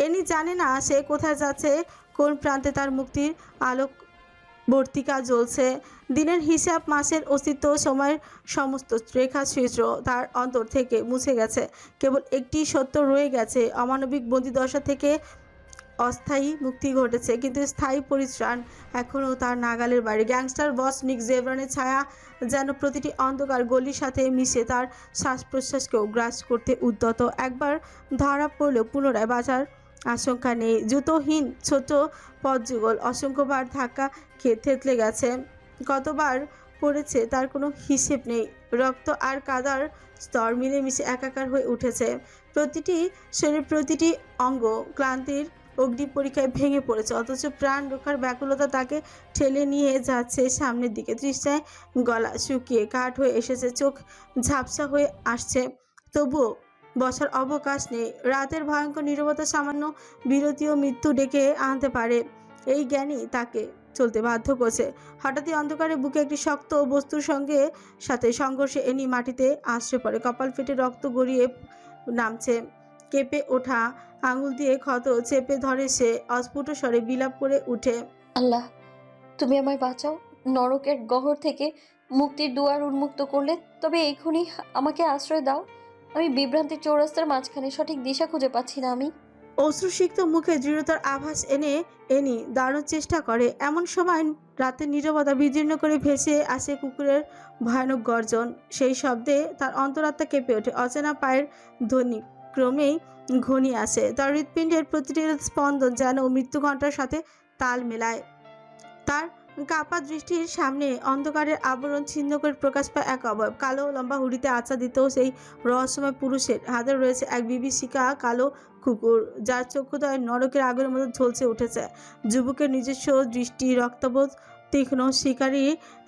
Any জানে না সে কোথায় যাচ্ছে, কোন প্রান্তে তার মুক্তির আলোক বর্তিকা জ্বলছে। দিনের হিসাব, মাসের অস্তিত্ব, সময়ের সমস্ত রেখা চিত্র তার অন্তর থেকে মুছে গেছে। কেবল একটি সত্য রয়ে গেছে, অমানবিক বন্দিদশা থেকে অস্থায়ী মুক্তি ঘটেছে, কিন্তু স্থায়ী পরিত্রাণ এখনও তার নাগালের বাইরে। গ্যাংস্টার বস নিক জেভরানের ছায়া যেন প্রতিটি অন্ধকার গলির সাথে মিশে তার শ্বাস প্রশ্বাসকেও গ্রাস করতে উদ্যত। একবার ধরা পড়লেও পুনরায় বাঁচার আশঙ্কা নেই। জুতোহীন ছোট পথযুগল অসংখ্যবার ধাক্কা খেয়ে থেতলে গেছে, কতবার পড়েছে তার কোনো হিসেব নেই। রক্ত আর কাদার স্তর মিলেমিশে একাকার হয়ে উঠেছে। প্রতিটি শরীর, প্রতিটি অঙ্গ ক্লান্তির অগ্নি পরীক্ষায় ভেঙে পড়েছে, অথচ প্রাণ রক্ষার ব্যাকুলতা তাকে ঠেলে নিয়ে যাচ্ছে সামনের দিকে। তৃষ্ণায় গলা শুকিয়ে কাঠ হয়ে এসেছে, চোখ ঝাপসা হয়ে আসছে, তবুও বসার অবকাশ নেই। রাতের ভয়ঙ্কর নীরবতা সামান্য বিরতিও মৃত্যু ডেকে আনতে পারে, এই জ্ঞানই তাকে চলতে বাধ্য করছে। হঠাৎই অন্ধকারে বুকে একটি শক্ত বস্তুর সাথে সংঘর্ষে এনি মাটিতে আশ্রয় পড়ে, কপাল ফেটে রক্ত গড়িয়ে নামছে। কেঁপে ওঠা আঙুল দিয়ে ক্ষত চেপে ধরে সে, অস্ফুট স্বরে বিলাপ করে উঠে, আল্লাহ, তুমি আমায় বাঁচাও। নরকের গহ্বর থেকে মুক্তির দুয়ার উন্মুক্ত করলে, তবে এখনই আমাকে আশ্রয় দাও। আমি বিভ্রান্তির চৌরাস্তার মাঝখানে, সঠিক দিশা খুঁজে পাচ্ছি না আমি। অশ্রুসিক্ত মুখে দৃঢ়তার আভাস এনে এনি দাঁড়ানোর চেষ্টা করে। এমন সময় রাতের নীরবতা বিদীর্ণ করে ভেসে আসে কুকুরের ভয়ানক গর্জন। সেই শব্দে তার অন্তরাত্মা কেঁপে ওঠে, অচেনা পায়ের ধ্বনি ক্রমেই ঘনিয়ে আসে। তার হৃৎপিণ্ডের প্রতিটি স্পন্দন যেন মৃত্যু ঘণ্টার সাথে তাল মেলায়। তার কাপা দৃষ্টির সামনে অন্ধকারের আবরণ ছিন্ন করে প্রকাশ পায় এক অবয়ব। কালো লম্বা হুডিতে আচ্ছাদিত সেই রহস্যময় পুরুষের হাতে রয়েছে এক বিভীষিকা কালো কুকুর, যার চক্ষুদয় নরকের আগুনের মতো ঝলসে উঠেছে। যুবকের নিজস্ব দৃষ্টি, রক্তবোধ, তীক্ষ্ণ শিকারী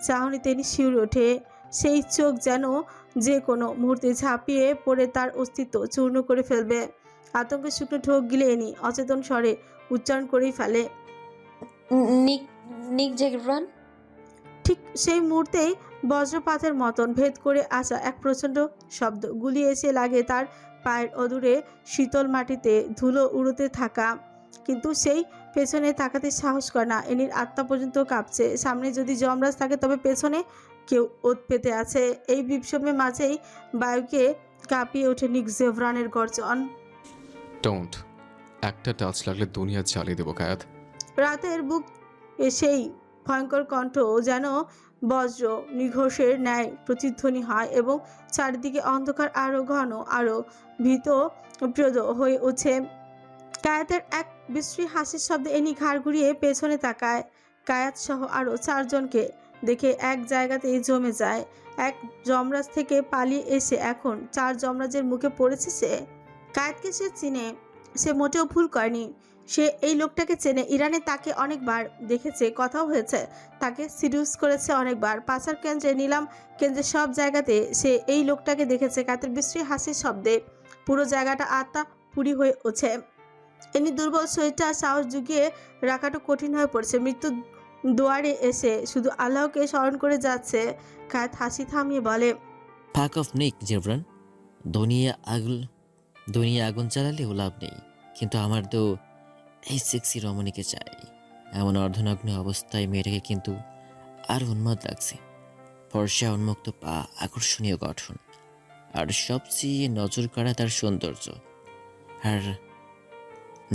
চাহনি তিনি শিউরে ওঠে। সেই চোখ যেন যে কোনো মুহূর্তে ঝাঁপিয়ে পড়ে তার অস্তিত্ব চূর্ণ করে ফেলবে। আতঙ্কে শুকনো ঠোক গিলে এনি অচেতন স্বরে উচ্চারণ করেই ফেলে, নিক নিক জেভরান। ঠিক সেই মুহূর্তেই বজ্রপাতের মতন ভেদ করে আসা এক প্রচণ্ড শব্দ গুলিয়ে এসে লাগে তার পায়ের অদূরে শীতল মাটিতে ধুলো উড়োতে থাকা। কিন্তু সেই পেছনে তাকাতে সাহস করে না। এনির আত্মা পর্যন্ত কাঁপছে। সামনে যদি যমরাজ থাকে, তবে পেছনে কেউ ওত পেতে আছে। এই বিভ্রমের মাঝেই বায়ুকে কাঁপিয়ে ওঠে নিক জেভরানের গর্জন। ডোন্ট। একটা টাচ লাগলে দুনিয়া জ্বালিয়ে দেবো কায়াত। রাতের বুক সেই ভয়ঙ্কর কণ্ঠ যেন বজ্র নিঘোষের ন্যায় প্রতিধ্বনি হয়, এবং চারিদিকে অন্ধকার আরো ঘন, আরো ভীতপ্রদ হয়ে ওঠে। কায়াতের এক বিশ্রী হাসির শব্দে এনি ঘাড় ঘুরিয়ে পেছনে তাকায়। কায়াত সহ আরো চারজনকে দেখে এক জায়গাতেই জমে যায়। এক যমরাজ থেকে পালিয়ে এসে এখন চার যমরাজের মুখে পড়েছে সে। কায়েতকে সে চিনে, সে মোটেও ভুল করেনি। সে এই লোকটাকে চেনে। ইরানে তাকে অনেকবার দেখেছে, কথাও হয়েছে। তাকে সিডিউস করেছে অনেকবার। পাচার কেন্দ্রে, নিলাম কেন্দ্রে, সব জায়গাতে সে এই লোকটাকে দেখেছে। কাতের বিশ্রী হাসির শব্দে পুরো জায়গাটা আত্মা পুরি হয়ে ওঠে। এমনি দুর্বল শরীরটা সাহস জুগিয়ে রাখাটা কঠিন হয়ে পড়ছে। মৃত্যু দুয়ারে এসে শুধু আল্লাহকে স্মরণ করে যাচ্ছে। কায়েত হাসি থামিয়ে বলে, ফাক অফ নিক জেভরান। দুনিয়া আগুন দুনিয়া আগুন জ্বালালেও লাভ নেই, কিন্তু আমার তো এই সেক্সি রমণীকে চাই। এমন অর্ধনগ্ন অবস্থায় মেয়েটাকে কিন্তু আরও উন্মাদ লাগছে। ফর্সা উন্মুক্ত পা, আকর্ষণীয় গঠন, আর সবচেয়ে নজর কাড়া তার সৌন্দর্য আর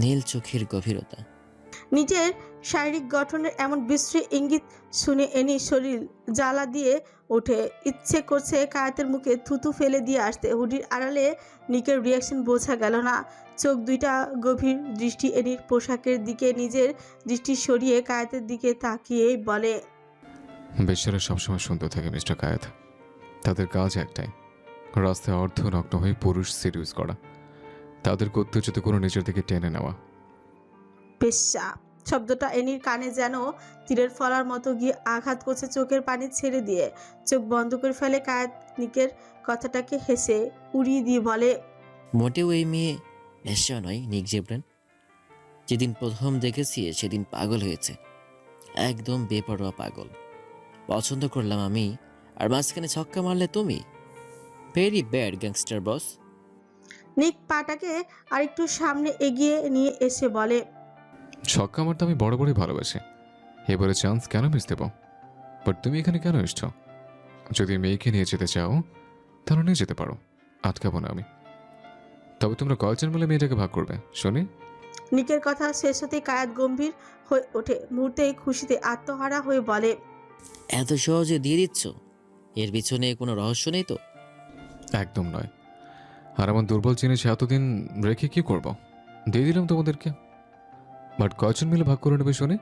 নীল চোখের গভীরতা। নিজের শারীরিক গঠনের এমন বিশ্রী ইঙ্গিত শুনে এনি শরীর জ্বালা দিয়ে ওঠে। ইচ্ছে করছে কায়েতের মুখে থুতু ফেলে দিয়ে আসতে। হুডির আড়ালে নিকের রিয়াকশন বোঝা গেল না। চোখ দুইটা গভীর দৃষ্টি এনির পোশাকের দিকে, নিজের দৃষ্টি সরিয়ে কায়েতের দিকে তাকিয়েই বলে, বেচারা সবসময় সুন্দর থাকে মিস্টার কায়াত। তাদের কাজ একটাই, রাস্তায় অর্ধনগ্ন হয়ে পুরুষ সিডিউস করা, তাদের উত্তেজিত কোনো নিজের দিকে টেনে নেওয়া। পেশা শব্দটা এনির কানে যেন তীরের ফলার মতো গিয়ে আঘাত করছে। চোখের পানি ছেড়ে দিয়ে চোখ বন্ধ করে ফেলে কায়েত নিকের কথাটাকে হেসে উড়িয়ে দিয়ে বলে, মোটেও এই মেয়ে বেশ্যা নয় নিক জেভরান। যেদিন প্রথম দেখেছি সেদিন পাগল হয়েছে, একদম বেপরোয়া পাগল। পছন্দ করলাম আমি, আর মাঝখানে ছক্কা মারলে তুমি। ভেরি ব্যাড গ্যাংস্টার বস। নিক পাটাকে আরেকটু সামনে এগিয়ে নিয়ে এসে বলে, ছক্কা মারতে আমি বড় বড়ই ভালোবাসি, এবারে চান্স কেন মিস দেব? বাট তুমি এখানে কেন এসছো? যদি মেয়েকে নিয়ে যেতে চাও তাহলে নিয়ে যেতে পারো, আটকাবো না আমি। তবে তোমরা কয়জন মিলে মেয়েটাকে ভাগ করবে শুনি? নিকের কথা শেষ হতেই কায়াত গম্ভীর হয়ে ওঠে। মুহূর্তেই খুশিতে আত্মহারা হয়ে বলে, এত সহজে দিয়ে দিচ্ছ? এর পিছনে কোনো রহস্য নেই তো? একদম নয়। আর আমার দুর্বল জিনিস এতদিন রেখে কি করব? দিয়ে দিলাম তোমাদেরকে। বাট কয়জন মিলে ভাগ করে নেবে শুনি?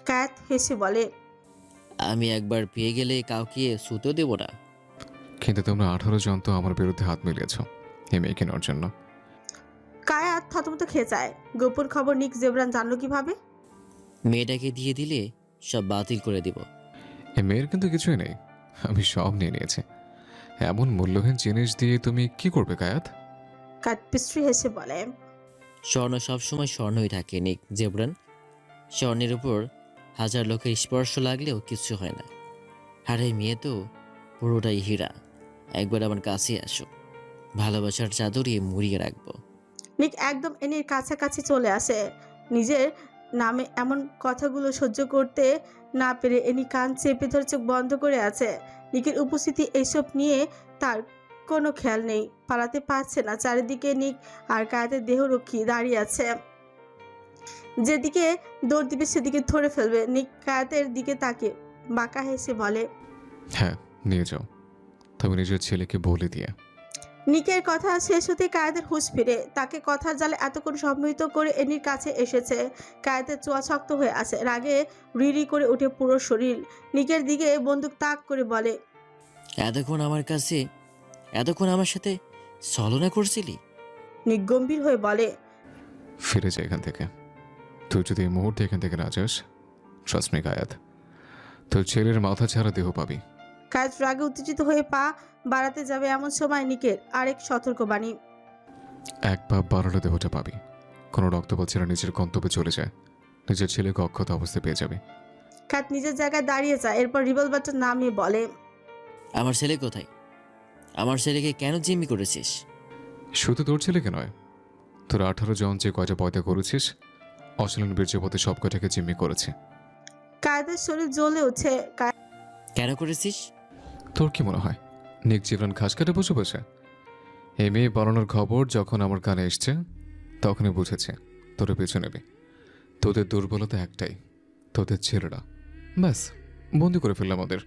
কায়াত হেসে বলে, আমি একবার পেয়ে গেলে কাউকে শুতেও দেবো না। কিন্তু তোমরা 18 জন তো আমার বিরুদ্ধে হাত মিলিয়েছ এই মেয়েকে নেওয়ার জন্য। কায়াত থতমত খেয়ে যায়। গোপন খবর নিক জেবরান জানলো কিভাবে? মেয়েটাকে দিয়ে দিলে সব বাতিল করে দিব। এই মেয়ের কিন্তু কিছুই নেই, আমি সব নিয়ে নিয়েছি। এমন মূল্যহীন জিনিস দিয়ে তুমি কি করবে কায়াত? কায়াত পিস্ত্রি হেসে বলে, স্বর্ণ সবসময় স্বর্ণই থাকে নিক জেব্রান। স্বর্ণের উপর হাজার লোকের স্পর্শ লাগলেও কিছু হয় না। আর এই মেয়ে তো পুরোটাই হীরা। একবার আমার কাছে আসো, ভালোবাসার চাদরে মুড়িয়ে রাখবো। নিক একদম এনির কাছাকাছি চলে আসে। নিজের নামে এমন কথাগুলো সহ্য করতে না পেরে এনি কান চেপে ধরে চোখ বন্ধ করে আছে। নিকের উপস্থিতি এইসব নিয়ে তার কোনো খেয়াল নেই, পালাতে পারছে না। চারিদিকে নিক আর কায়াতের দেহরক্ষী দাঁড়িয়ে আছে। যেদিকে দৌড় দিবে সেদিকে ধরে ফেলবে। নিক কায়াতের দিকে তাকে বাঁকা হেসে বলে, হ্যাঁ নিয়ে যাও, তবে নিজের ছেলেকে বলে দিয়ে। নিকের কথা শেষ হতে কায়েদের হুঁশ ফিরে। তাকে কথার জালে এতক্ষণ সম্মোহিত করে এনির কাছে এসেছে। কায়েদের চোয়া শক্ত হয়ে আসে, রাগে রিরি করে ওঠে পুরো শরীর। নিকের দিকে বন্দুক তাক করে বলে, এতক্ষণ আমার সাথে ছলনা করছিলি? নিক গম্ভীর হয়ে বলে, ফিরে যা এখান থেকে। তুই যদি এই মুহূর্তে এখান থেকে না যাস, ট্রাস্ট মি কায়াত, তোর ছেলের মাথা ছাড়া দেহ পাবি। কায়েদ রাগে উত্তেজিত হয়ে পা বাড়াতে যাবে এমন সময় নিকের আরেক সতর্কবাণী। এক পা বাড়ালে দেহটা পাবি। কোনো রক্তপাত ছাড়া নিজের গন্তব্যে চলে যায়, নিজের ছেলেকে অক্ষত অবস্থায় পেয়ে যাবে। কায়েদ নিজের জায়গায় দাঁড়িয়ে যায়, এরপর রিভলভারটা নামিয়ে বলে, আমার ছেলে কোথায়? আমার ছেলেকে কেন জিম্মি করেছিস? শুধু তোর ছেলেকে নয়, তোর 18 জন যে কয়টা পয়দা করেছিস, অশালীন বীর্যপতি সব কয়টাকে জিম্মি করেছে। কায়েদের শরীর জ্বলে উঠছে। কেন করেছিস? তোর কি মনে হয় নিক জীবন ঘাস কাটে বসে বসে? এই মেয়ে পালানোর খবর যখন আমার কানে এসছে, তখনই বুঝেছে তোর পেছনে নেবে। তোদের দুর্বলতা একটাই, তোদের ছেলেরা। ব্যাস, বন্দি করে ফেললাম ওদের।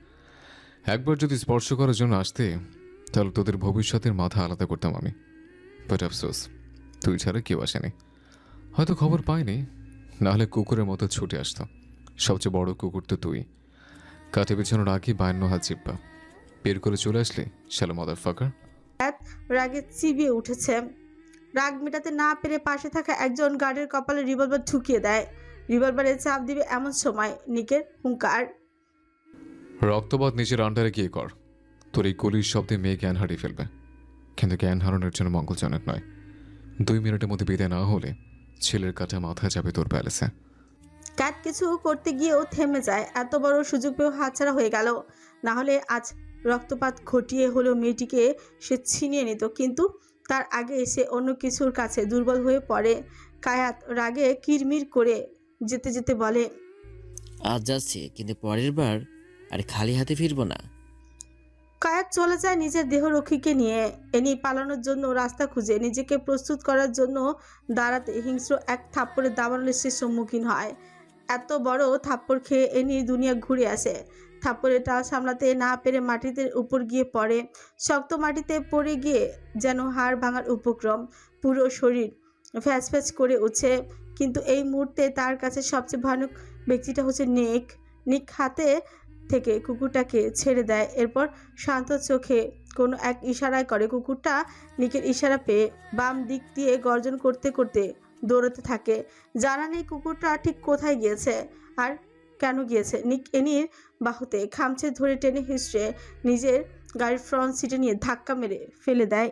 একবার যদি স্পর্শ করার জন্য আসতে, তাহলে তোদের ভবিষ্যতের মাথা আলাদা করতাম আমি। বাট আফসোস, তুই ছাড়া কেউ আসেনি। হয়তো খবর পাইনি, নাহলে কুকুরের মতো ছুটে আসতো। সবচেয়ে বড় কুকুর তো তুই। কাঠে বিছানোর আগে 52 হাত জিব্বা বের করে চলে আসলে শ্যালো মাদার ফাকার। রাগে চিবিয়ে উঠেছে। রাগ মেটাতে না পেরে পাশে থাকা একজন গার্ডের কপালে রিভলভার ঢুকিয়ে দেয়। রিভলভারে চাপ দিবে এমন সময় নিকের হুঙ্কার, রক্তপাত নিজের আন্ডারে গিয়ে কর। তোর এই কলির শব্দে মেয়ে জ্ঞান হারিয়ে ফেলবে, কিন্তু জ্ঞান হারানোর জন্য মঙ্গলজনক নয়। 2 মিনিটের মধ্যে বিদায় না হলে ছেলের কাটা মাথায় যাবে তোর প্যালেসে। ক্যাট কিছু করতে গিয়েও থেমে যায়। এত বড় সুযোগ পেয়েও হাতছাড়া হয়ে গেল। না হলে আজ রক্তপাত ঘটিয়ে হলেও মেয়েটিকে সে ছিনিয়ে নিত, কিন্তু তার আগে সে অন্য কিছুর কাছে দুর্বল হয়ে পড়ে। কায়াত রাগে কিরমির করে যেতে যেতে বলে, আজ যাচ্ছি, কিন্তু পরের বার আর খালি হাতে ফিরবো না। কায়াত চলে যায় নিজের দেহরক্ষীকে নিয়ে। এনি পালানোর জন্য রাস্তা খুঁজে নিজেকে প্রস্তুত করার জন্য দাঁড়াতে হিংস্র এক থাপ্পড়ের দাবানলের সে সম্মুখীন হয়। এত বড় থাপ্পড় খেয়ে এনি দুনিয়া ঘুরে আসে। থাপ্পড়ের টাল সামলাতে না পেরে মাটিতে উপর গিয়ে পড়ে। শক্ত মাটিতে পড়ে গিয়ে যেন হাড় ভাঙার উপক্রম, পুরো শরীর ফ্যাচ ফ্যাচ করে উঠছে। কিন্তু এই মুহূর্তে তার কাছে সবচেয়ে ভয়ানক ব্যক্তিটা হচ্ছে নিক। নিক হাতে থেকে কুকুরটাকে ছেড়ে দেয়, এরপর শান্ত চোখে কোনো এক ইশারায় করে। কুকুরটা নিকের ইশারা পেয়ে বাম দিক দিয়ে গর্জন করতে করতে দৌড়াতে থাকে। জানা নেই কুকুরটা ঠিক কোথায় গিয়েছে আর কেন গিয়েছে। নিক এনির বাহুতে খামচে ধরে টেনে হিঁচড়ে নিজের গাড়ির ফ্রন্ট সিটে নিয়ে ধাক্কা মেরে ফেলে দেয়।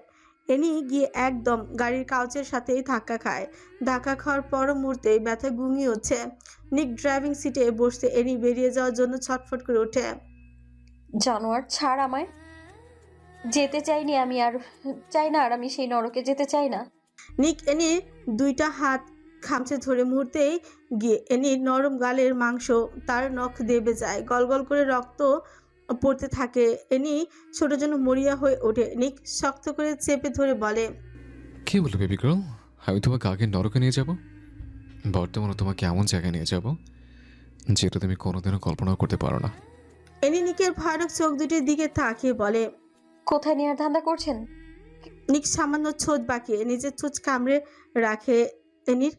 এনি গিয়ে একদম গাড়ির কাউচের সাথেই ধাক্কা খায়। ধাক্কা খাওয়ার পর মুহূর্তে ব্যথা গুঙিয়ে উঠছে। নিক ড্রাইভিং সিটে বসতে এনি বেরিয়ে যাওয়ার জন্য ছটফট করে ওঠে। জানোয়ার, ছাড় আমায়। যেতে চাইনি আমি, আর চাই না, আর আমি সেই নরকে যেতে চাই না। নিক এনির দুইটা হাত খামচে ধরে মুহূর্তেই গিয়ে এনির নরম গালের মাংস তার নখ দেবে যায়, গলগল করে রক্ত পড়তে থাকে। এনি ছোট জন্য মরিয়া হয়ে ওঠে। নিক শক্ত করে চেপে ধরে বলে, কি বলো বেবি গার্ল? আমি তোমাকে আগে নরকে নিয়ে যাব, বর্তমানে তোমাকে এমন জায়গায় নিয়ে যাব যেটা তুমি কোনোদিনও কল্পনাও করতে পারো না। এনি নিকের ভয়ানক চোখ দুটির দিকে তাকিয়ে বলে। কোথায় নেওয়ার ধান্দা করছেন? নিক সামান্য ছোট বাঁকিয়ে নিজের চোখ কামড়ে রাখে। এনির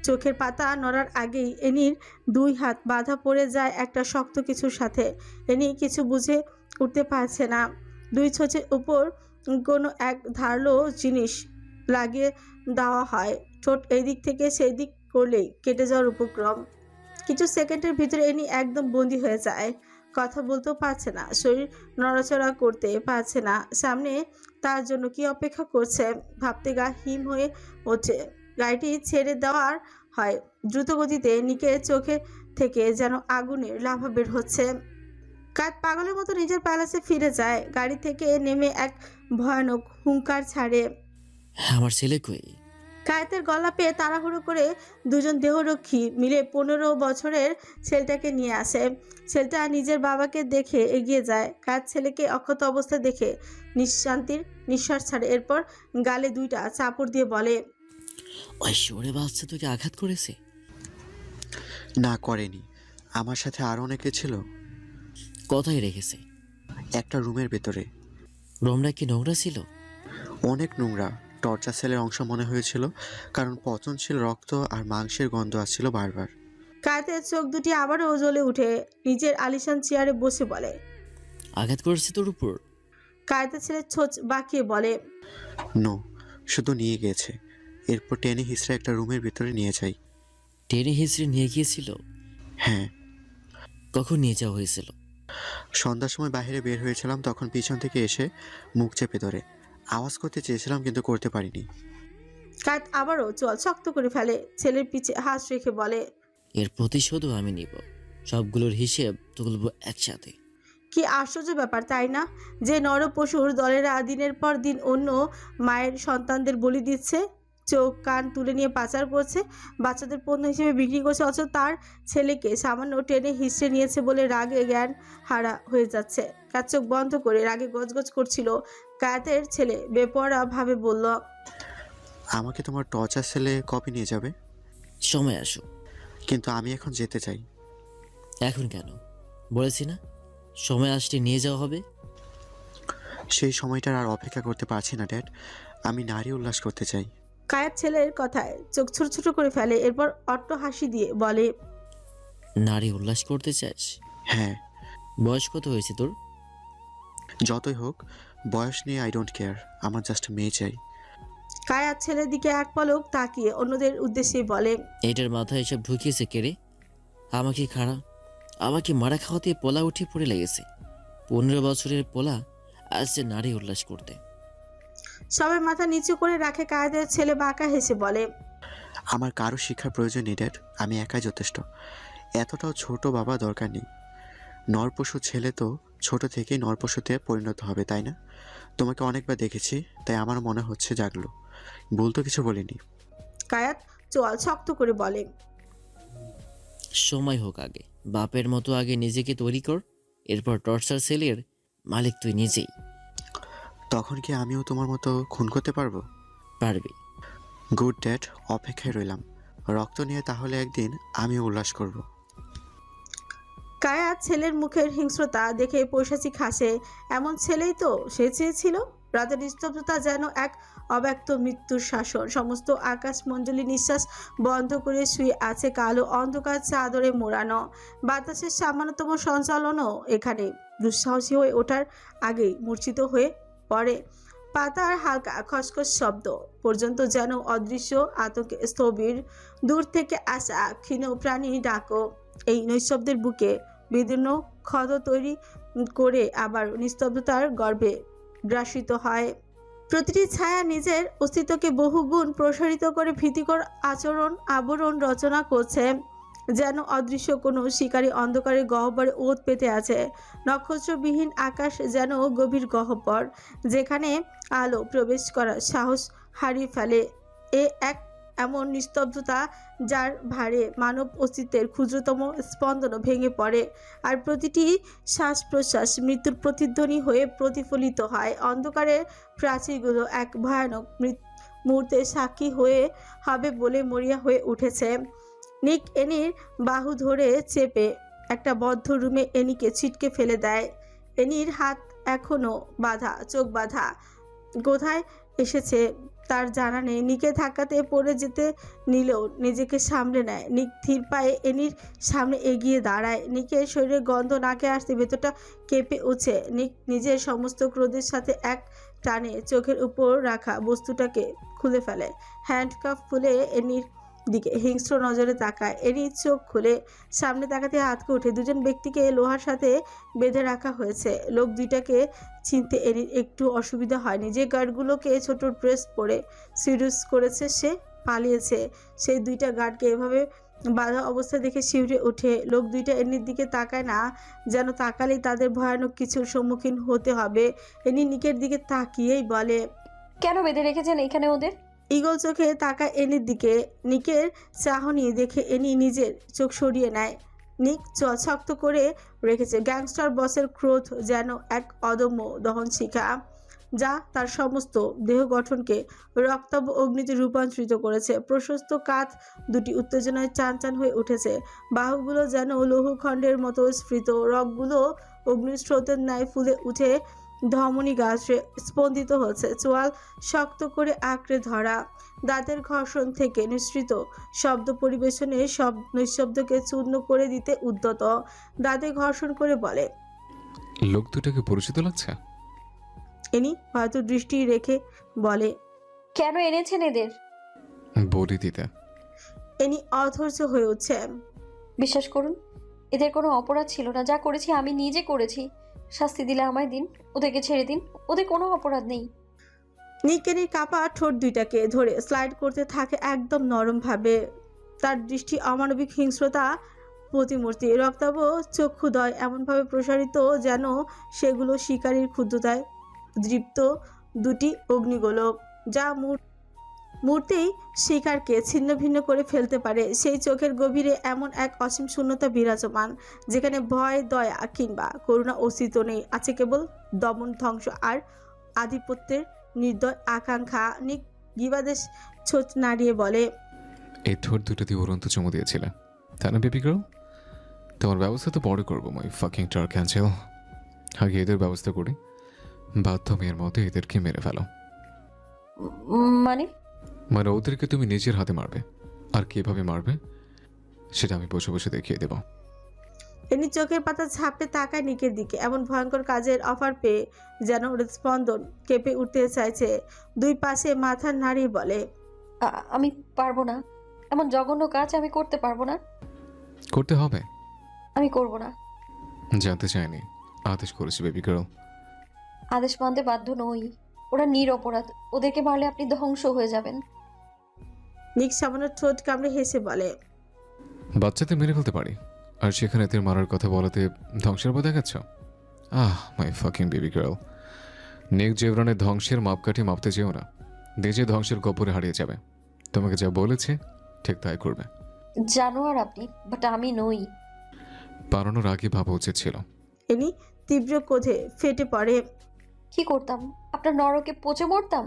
চোখের পাতা নড়ার আগেই এনির দুই হাত বাঁধা পড়ে যায় একটা শক্ত কিছুর সাথে। এনি কিছু বুঝে উঠতে পারছে না। দুই ছোঁচের উপর কোনো এক ধারালো জিনিস লাগিয়ে দেওয়া হয়। ঠোঁট এই দিক থেকে সেই দিক করলেই কেটে যাওয়ার উপক্রম। কিছু সেকেন্ডের ভিতরে এনি একদম বন্দি হয়ে যায়। কথা বলতেও পারছে না, শরীর নড়াচড়া করতে পারছে না। সামনে তার জন্য কি অপেক্ষা করছে ভাবতে গা হিম হয়ে ওঠে। গাড়িটি ছেড়ে দেওয়ার হয় দ্রুত গতিতে। নিকের চোখে থেকে যেন আগুনের লাভা বের হচ্ছে। কাত পাগলের মতো নিজের প্যালেসে ফিরে যায়। গাড়ি থেকে নেমে এক ভয়ানক হুঙ্কার ছাড়ে। আমার ছেলে কই? কায়েতের গলা পেয়ে তাড়াহুড়ো করে দুজন দেহরক্ষী মিলে 15 বছরের ছেলেটাকে নিয়ে আসে। ছেলেটা নিজের বাবাকে দেখে এগিয়ে যায়। কায়েত ছেলেকে অক্ষত অবস্থায় দেখে নিঃশান্তির নিঃশ্বাস ছাড়ে। এরপর গালে দুইটা চাপড় দিয়ে বলে, ওই সরে বাচ্চা তোকে আঘাত করেছে? না, করেনি। আমার সাথে আরও অনেকে ছিল। কোথায় রেখেছে? একটা রুমের ভেতরে। রুমটা কি নোংরা ছিল? অনেক নোংরা। টর্চার সেলের অংশ মনে হয়েছিল, কারণ পচনশীল রক্ত আর মাংসের গন্ধ আসছিল বারবার। কায়েতের চোখ দুটি আবারও জ্বলে উঠে নিজের আলিশান চেয়ারে বসে বলে। আঘাত করেছে তোর উপর? কায়েতের ছেলে ছোচ বাঁকিয়ে বলে, নো, শুধু নিয়ে গিয়েছে। এরপর টেনে হিসড়ে একটা রুমের ভিতরে নিয়ে যাই। টেনে হিসড়ে নিয়ে গিয়েছিল? হ্যাঁ। কখন নিয়ে যাওয়া হয়েছিল? সন্ধ্যার সময় বাইরে বের হয়েছিলাম, তখন পিছন থেকে এসে মুখ চেপে ধরে। আওয়াজ করতে চেয়েছিলাম কিন্তু করতে পারিনি। কায়েত আবারও চোয়াল শক্ত করে ফেলে। ছেলের পিছে হাত রেখে বলে, এর প্রতিশোধও আমি নিব। সবগুলোর হিসেব তুলব একসাথে। কি আশ্চর্য ব্যাপার তাই না, যে নরপশুর দলেরা দিনের পর দিন অন্য মায়ের সন্তানদের বলি দিচ্ছে, চোখ কান তুলে নিয়ে পাচার করছে, বাচ্চাদের পণ্য হিসেবে বিক্রি করছে, অথচ তার ছেলেকে সামান্য টেনে হিসড়ে নিয়েছে বলে রাগে জ্ঞান হারা হয়ে যাচ্ছে। কাজ চোখ বন্ধ করে রাগে গজগজ করছিল। কায়েতের ছেলে বেপরোয়া ভাবে বলল, আমাকে তোমার টর্চার সেলে কপি নিয়ে যাবে? সময় আসো। কিন্তু আমি এখন যেতে চাই। এখন কেন? বলেছি না সময় আসলে নিয়ে যাওয়া হবে। সেই সময়টার আর অপেক্ষা করতে পারছি না ড্যাড। আমি নারী উল্লাস করতে চাই। কায়েত ছেলের কথায় চোখ ছোট ছোট করে ফেলে। এরপর অট্ট হাসি দিয়ে বলে, নারী উল্লাস করতে চাস? হ্যাঁ। বয়স কত হয়েছে তোর? যতই হোক, বয়স নিয়ে আই ডোন্ট কেয়ার। আমার জাস্ট মেয়ে চাই। কায়াত ছেলের দিকে এক পলক তাকিয়ে অন্যদের উদ্দেশ্যে বলে, এটার মাথায় এসব ঢুকিয়েছে কে রে? আমাকে খাড়া, আমাকে মারা খাওয়াতে পোলা উঠে পড়ে লেগেছে। 15 বছরের পোলা আসছে নারী উল্লাস করতে। সবাই মাথা নিচু করে রাখে। কায়েতের ছেলে বাঁকা হেসে বলে, আমার কারো শিক্ষার প্রয়োজন নেই ড্যাড। আমি একাই যথেষ্ট। এতটাও ছোট বাবা দরকার নেই। নরপশু ছেলে তো ছোট থেকেই নরপশুতে পরিণত হবে, তাই না? তোমাকে অনেকবার দেখেছি, তাই আমার মনে হচ্ছে জাগলো। ভুল তো কিছু বলিনি। কায়াত চোয়াল শক্ত করে বলে, সময় হোক আগে। বাপের মতো আগে নিজেকে তৈরি কর, এরপর টর্চার সেলের মালিক তুই নিজেই। তখন কি আমিও তোমার মতো খুন করতে পারবো? পারবি। গুড ড্যাড, অপেক্ষায় রইলাম। রক্ত নিয়ে তাহলে একদিন আমিও উল্লাস করব। কায়াত ছেলের মুখের হিংস্রতা দেখে পৈশাচিক হাসে। এমন ছেলেই তো সে চেয়েছিল। রাতের নিস্তব্ধতা যেন এক অব্যক্ত মৃত্যুর শাসন। সমস্ত আকাশমণ্ডলী নিঃশ্বাস বন্ধ করে শুয়ে আছে কালো অন্ধকার চাদরে মোড়ানো। বাতাসের সামান্যতম সঞ্চালনও এখানে দুঃসাহসী হয়ে ওঠার আগেই মূর্ছিত হয়ে পড়ে। পাতার হালকা খসখস শব্দ পর্যন্ত যেন অদৃশ্য আতঙ্কে স্থবির। দূর থেকে আসা ক্ষীণ প্রাণী ডাকো এই নৈশব্দের বুকে বিদীর্ণ ক্ষত তৈরি করে আবার নিস্তব্ধতার গর্ভে গ্রাসিত হয়। প্রতিটি ছায়া নিজের অস্তিত্বকে বহুগুণ প্রসারিত করে ভীতিকর আবরণ রচনা করছে। যেন অদৃশ্য কোনো শিকারী অন্ধকারের গহ্বরে ওত পেতে আছে। নক্ষত্রবিহীন আকাশ যেন গভীর গহ্বর, যেখানে আলো প্রবেশ করার সাহস হারিয়ে ফেলে। এক এমন নিস্তব্ধতা যার ভারে মানব অস্তিত্বের ক্ষুদ্রতম স্পন্দনও ভেঙে পড়ে, আর প্রতিটি শ্বাস প্রশ্বাস মৃত্যুর প্রতিধ্বনি হয়ে প্রতিফলিত হয়। অন্ধকারের প্রাচীরগুলো এক ভয়ানক মুহূর্তে সাক্ষী হয়ে হবে বলে মরিয়া হয়ে উঠেছে। নিক এনির বাহু ধরে চেপে একটা বদ্ধ রুমে এনিকে ছিটকে ফেলে দেয়। এনির হাত এখনো বাঁধা, চোখ বাঁধা। কোথায় এসেছে তার জানা নেই। নিকে ধাক্কাতে পড়ে যেতে নিলেও নিজেকে সামলে নেয়। নিক ধীর পায়ে এনির সামনে এগিয়ে দাঁড়ায়। নিকের শরীরে গন্ধ নাকে আসতে ভেতরটা কেঁপে উঠছে। নিক নিজের সমস্ত ক্রোধের সাথে এক টানে চোখের উপর রাখা বস্তুটাকে খুলে ফেলে। হ্যান্ডকাফ খুলে এনির দিকে হিংস্র নজরে তাকায়। এনি চোখ খুলে সামনে তাকাতে হাতকে ওঠে। দুজন ব্যক্তিকে লোহার সাথে বেঁধে রাখা হয়েছে। লোক দুইটাকে চিনতে এনির একটু অসুবিধা হয়নি। যে গার্ডগুলোকে ছোট ড্রেস পরে সিরিয়াস করেছে সে পালিয়েছে। সেই দুইটা গার্ডকে এভাবে বাধা অবস্থা দেখে শিউরে ওঠে। লোক দুইটা এনির দিকে তাকায় না, যেন তাকালেই তাদের ভয়ানক কিছুর সম্মুখীন হতে হবে। এনি নিকের দিকে তাকিয়েই বলে, কেন বেঁধে রেখেছেন এখানে ওদের? ঈগল চোখে তাকায় এনির দিকে। নিকের চাহনি দেখে এনি নিজের চোখ সরিয়ে নেয়। নিক শক্ত করে রেখেছে। গ্যাংস্টার বসের ক্রোধ যেন এক অদম্য দহনশিখা, যা তার সমস্ত দেহ গঠনকে রক্তাভ অগ্নিতে রূপান্তরিত করেছে। প্রশস্ত কাঁধ দুটি উত্তেজনায় চান হয়ে উঠেছে। বাহুগুলো যেন লৌহখণ্ডের মতো স্ফীত। রগগুলো অগ্নিস্রোতের ন্যায় ফুলে উঠে ধমনী গাছে স্পন্দিত হচ্ছে। চোয়াল শক্ত করে আঁকড়ে ধরা, দাঁতের ঘর্ষণ থেকে নিঃসৃত শব্দ পরিবেশনে সব নিঃশব্দকে চূর্ণ করে দিতে উদ্যত। দাঁতে ঘর্ষণ করে বলে, লোক দুটাকে পরিচিত লাগছে। এনি হয়তো দৃষ্টি রেখে বলে, কেন এনেছেন এদের? বলি দিতে। এনি অধৈর্য হয়ে উঠছে। বিশ্বাস করুন, এদের কোনো অপরাধ ছিল না। যা করেছি আমি নিজে করেছি। শাস্তি দিলে আমায় দিন, ওদেরকে ছেড়ে দিন। ওদের কোনো অপরাধ নেই। নিকেনির কাপা ঠোঁট দুইটাকে ধরে স্লাইড করতে থাকে একদম নরম ভাবে। তার দৃষ্টি অমানবিক হিংস্রতা প্রতিমূর্তি। রক্তাভ চক্ষুদয় এমনভাবে প্রসারিত যেন সেগুলো শিকারীর ক্ষুদ্রতায় দৃপ্ত দুটি অগ্নিগোলক, যা মুহূর্তেই শিকারকে ছিন্ন ভিন্ন করে ফেলতে পারে। সেই চোখের গভীরে এমন এক অসীম শূন্যতা বিরাজমান, যেখানে ভয়, দয়া কিংবা করুণা অস্তিত্ব নেই। আছে কেবল দমন, ধ্বংস আর আধিপত্যের নির্দয় আকাঙ্ক্ষা। নিক গিবাদেশ ছোট নাড়িয়ে বলে, এই ঠোঁট দুটো দিয়ে উড়ন্ত চুমু দিয়েছিলে, তাই না বেবি গার্ল? তোমার ব্যবস্থা তো বড় করবো মাই ফাকিং টার ক্যান্সেল। আগে এদের ব্যবস্থা করি। বাধ্য মেয়ের মতো এদেরকে মেরে ফেলো। মানে? মানে ওদেরকে তুমি নিজের হাতে মারবে, আর কিভাবে মারবে সেটা আমি বসে বসে দেখিয়ে দেব। এনি চোখের পাতা ঝাপটে তাকায় নিকের দিকে। এমন ভয়ঙ্কর কাজের অফার পেয়ে যেন হৃদস্পন্দন কেঁপে উঠতে চাইছে। দুই পাশে মাথা নাড়িয়ে বলে, আমি পারবো না। এমন জঘন্য কাজ আমি করতে পারবো না। করতে হবে। আমি করব না। জানতে চাইনি, আদেশ করেছি বেবি গার্ল। আদেশ মানতে বাধ্য নই। ওরা নিরপরাধ। ওদেরকে মারলে আপনি ধ্বংস হয়ে যাবেন। নিক সামান্য ঠোঁট কামড়ে হেসে বলে, বাচ্চাদের মেরে ফেলতে পারি, আর সেখানে এদের মারার কথা বলাতে ধ্বংসের পথ দেখাচ্ছ? মাই ফাকিং বেবি গার্ল। নিক জেভরনের ধ্বংসের মাপকাঠি মাপতে যেও না, নিজে ধ্বংসের গপ্পরে হারিয়ে যাবে। তোমাকে যা বলেছে ঠিক তাই করবে। জানোয়ার আপনি, বাট আমি নই। পালানোর আগে ভাবা উচিত ছিল। এনি তীব্র ক্রোধে ফেটে পড়ে। কি করতাম? আপনার নরকে পচে মরতাম।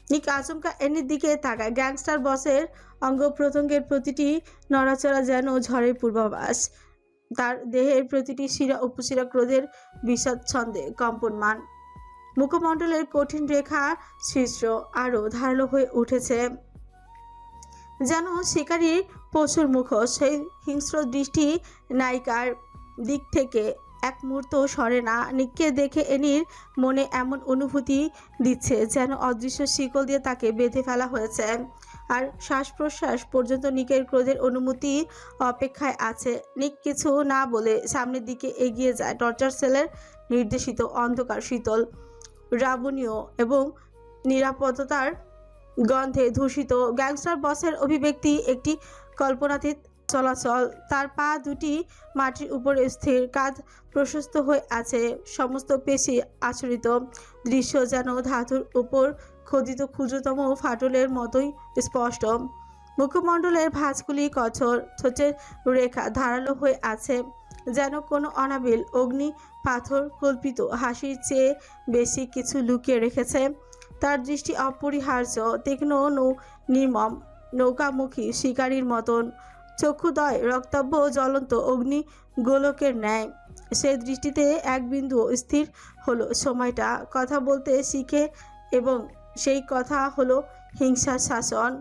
নিক আচমকা এনির দিকে তাকায়। গ্যাংস্টার বসের অঙ্গ প্রত্যঙ্গের প্রতিটি নড়াচড়া যেন ঝড়ের পূর্বাভাস। তার দেহের প্রতিটি শিরা উপশিরা ক্রোধের বিষাদ ছন্দে কম্পনমান। মুখমণ্ডলের কঠিন রেখা শীর্ষ আরো ধারালো হয়ে উঠেছে, যেন শিকারীর পশুর মুখোশ। সেই হিংস্র দৃষ্টি নায়িকার দিক থেকে এক মুহূর্ত সরে না। নিককে দেখে এনির মনে এমন অনুভূতি দিচ্ছে যেন অদৃশ্য শিকল দিয়ে তাকে বেঁধে ফেলা হয়েছে, আর শ্বাস প্রশ্বাস পর্যন্ত নিকের ক্রোধের অনুমতি অপেক্ষায় আছে। নিক কিছু না বলে সামনের দিকে এগিয়ে যায়। টর্চার সেলের নির্দেশিত অন্ধকার, শীতল, রাবণীয় এবং নিরাপত্তার গন্ধে দূষিত। গ্যাংস্টার বসের অভিব্যক্তি একটি কল্পনাতীত চলাচল। তার পা দুটি মাটির উপরে স্থির, কাঁধ প্রশস্ত হয়ে আছে, সমস্ত পেশি আচরিত। দৃশ্য যেন ধাতুর উপর খোদিত ক্ষুদ্রতম ফাটলের মতোই স্পষ্ট। মুখমণ্ডলের ভাঁজগুলি কঠোর, ঠোঁটের রেখা ধারালো হয়ে আছে, যেন কোনো অনাবিল অগ্নি পাথর কল্পিত হাসির চেয়ে বেশি কিছু লুকিয়ে রেখেছে। তার দৃষ্টি অপরিহার্য, তীক্ষ্ণ, নির্মম, নৌকামুখী শিকারীর মতন, চক্ষুদয় রক্তাভ জ্বলন্ত অগ্নি গোলকের ন্যায়। সেই দৃষ্টিতে এক বিন্দু স্থির হলো সময়টা। কথা বলতে শিখে, এবং সেই কথা হলো হিংসার শাসন।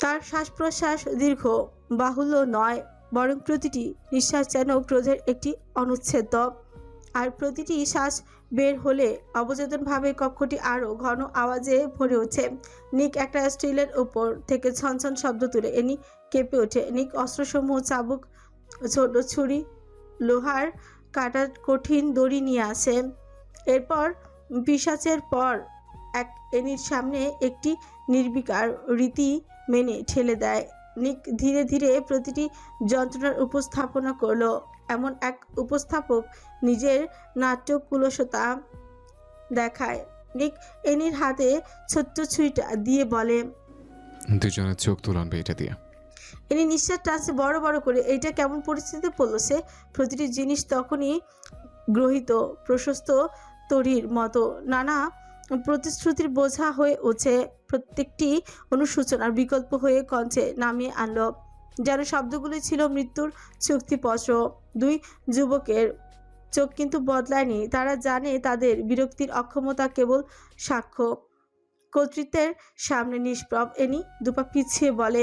তার শ্বাস প্রশ্বাস দীর্ঘ, বাহুল্য নয়, বরং প্রতিটি নিঃশ্বাস যেন ক্রোধের একটি অনুচ্ছেদ। আর প্রতিটি শ্বাস বের হলে অবচেতনভাবে কক্ষটি আরও ঘন আওয়াজে ভরে ওঠে। নিক একটা স্টিলের উপর থেকে ছনছন শব্দ তুলে এনি কেঁপে ওঠে। নিক অস্ত্রসমূহ, চাবুক, ছোট ছুরি, লোহার কাটা কঠিন দড়ি নিয়ে আসে। এরপর পিশাচের পর এক এনির সামনে একটি নির্বিকার রীতি মেনে ঠেলে দেয়। নিক ধীরে ধীরে প্রতিটি যন্ত্রণার উপস্থাপনা করলো, এমন এক উপস্থাপক নিজের নাট্যকুলসতা দেখায়। নিক এনির হাতে ছোট্ট ছুরিটা দিয়ে বলে, দুজনের চোখ তুলানবে এটা দিয়ে। এনি নিঃশ্বাস টানছে বড় বড় করে। এইটা কেমন পরিস্থিতিতে পড়লো সে? প্রতিটি জিনিস তখনই গ্রহিত, প্রশস্ত তরীর মতো নানা প্রতিশ্রুতির বোঝা হয়ে ওঠে। প্রত্যেকটি অনুসূচনার বিকল্প হয়ে কণ্ঠে নামিয়ে আনলো, যেন শব্দগুলি ছিল মৃত্যুর চুক্তিপত্র। দুই যুবকের চোখ কিন্তু বদলায়নি। তারা জানে তাদের বিরক্তির অক্ষমতা কেবল সাক্ষ্য। কর্তৃত্বের সামনে নিষ্প্রভ। এনি দুপা পিছিয়ে বলে,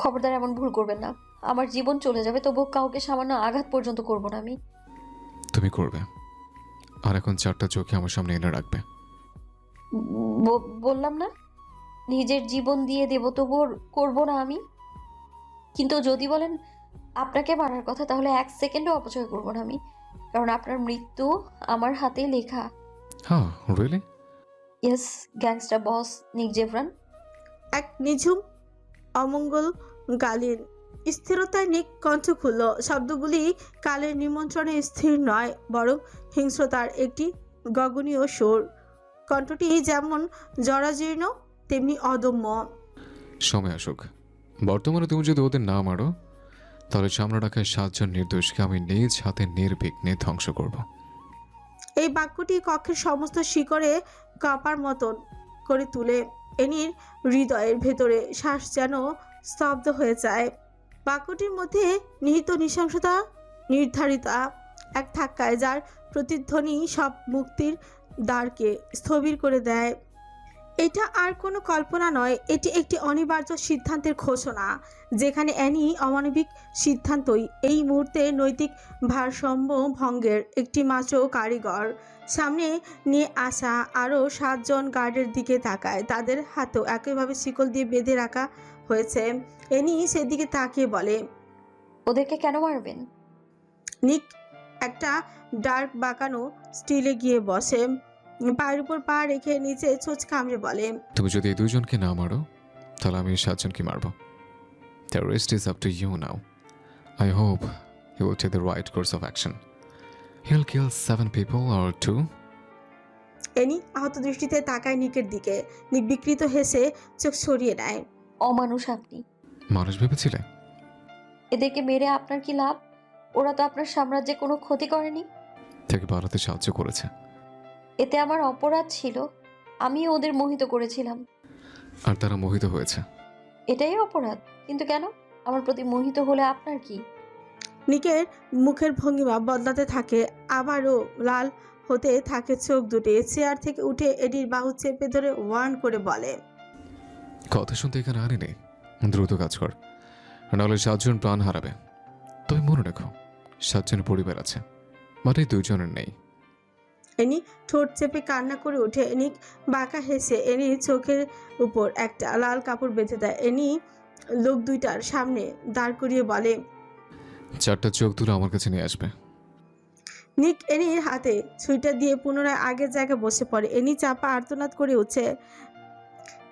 খবরদার এমন ভুল করবেন না। আমার জীবন চলে যাবে, তবুও কাউকে সামান্য আঘাত পর্যন্ত করব না আমি। তুমি করবে, আর এখন 4টা চোখে আমার সামনে এনে রাখবে। বললাম না নিজের জীবন দিয়ে দেব, তবুও করব না আমি। কিন্তু যদি বলেন আপনাকে মারার কথা, তাহলে 1 সেকেন্ডও অপচয় করব না আমি, কারণ আপনার মৃত্যু আমার হাতে লেখা। হ্যাঁ, রিয়েলি? ইয়েস, গ্যাংস্টার বস নিক জেভরান। এক নিঝুম অমঙ্গল গালির স্থিরতায় নিক কণ্ঠ খুলল। শব্দগুলি কালের নিমন্ত্রণে স্থির নয়, বরং হিংস্রতার একটি গগনীয় সুর। কণ্ঠটি যেমন জরাজীর্ণ, তেমনি অদম্য। সময় আসুক। বর্তমানে তুমি যদি ওদের না মারো, তাহলে সামনে রাখা 7 জন নির্দোষকে আমি নিজ হাতে নির্বিঘ্নে ধ্বংস করব। এই বাক্যটি কক্ষের সমস্ত শিকড়ে কাঁপার মতন করে তুলে। এনির হৃদয়ের ভেতরে শ্বাস যেন স্তব্ধ হয়ে যায়। বাক্যটির মধ্যে নিহিত নৃশংসতা, নির্ধারিতা এক ধাক্কায়, যার প্রতিধ্বনি সব মুক্তির দ্বারকে স্থবির করে দেয়। এটা আর কোনো কল্পনা নয়, এটি একটি অনিবার্য সিদ্ধান্তের ঘোষণা, যেখানে অ্যানি অমানবিক সিদ্ধান্তই এই মুহূর্তে নৈতিক ভারসাম্য ভঙ্গের একটি মাত্র কারিগর। সামনে নিয়ে আসা আরও 7 জন গার্ডের দিকে তাকায়, তাদের হাতেও একইভাবে শিকল দিয়ে বেঁধে রাখা হয়েছে। অ্যানি সেদিকে তাকিয়ে বলে, ওদেরকে কেন মারবেন? নিক একটা ডার্ক বাঁকানো স্টিলে গিয়ে বসে, পায়ের উপর পা রেখে নিচে ছোঁচ কামড়ে বলে, তুমি যদি এই 2 জনকে না মারো, তাহলে আমি 7 জনকে মারব। The rest is up to you now. I hope you will take the right course of action. He'll kill 7 people or 2. Any আহত দৃষ্টিতে তাকায় নিকের দিকে। নিক বিকৃত হেসে চোখ সরিয়ে নেয়। অমানুষ আপনি। মানুষ ভেবেছিলে? এদেরকে মেরে আপনার কি লাভ? ওরা তো আপনার সাম্রাজ্যে কোনো ক্ষতি করেনি। থেকে পালাতে সাহায্য করেছে। এতে আমার অপরাধ ছিল, আমি ওদের মোহিত করেছিলাম। আর তারা মোহিত হয়েছে। এটাই অপরাধ? কিন্তু কেন? আমার প্রতি মোহিত হলে আপনার কি? নিকের মুখের ভঙ্গিমা বদলাতে থাকে, আবারও লাল হতে থাকে চোখ দুটি। চেয়ার থেকে উঠে এডির বাহু চেপে ধরে ওয়ার্ন করে বলে, কথা শুনতে এখানে আনিনি। দ্রুত কাজ কর, নাহলে 7 জন প্রাণ হারাবে। তবে মনে রেখো, 7 জনের পরিবার আছে, মানে 2 জনের নেই। এনি ঠোঁট চেপে কান্না করে ওঠে। নিক বাঁকা হেসে এনির চোখের উপর একটা লাল কাপড় বেঁধে দেয়। এনি লোক দুইটার সামনে দাঁড় করিয়ে বলে, 4টা চোখ তুলে আমার কাছে নিয়ে আসবে। নিক এনির হাতে ছুরিটা দিয়ে পুনরায় আগের জায়গায় বসে পড়ে। এনি চাপা আর্তনাদ করে উঠছে,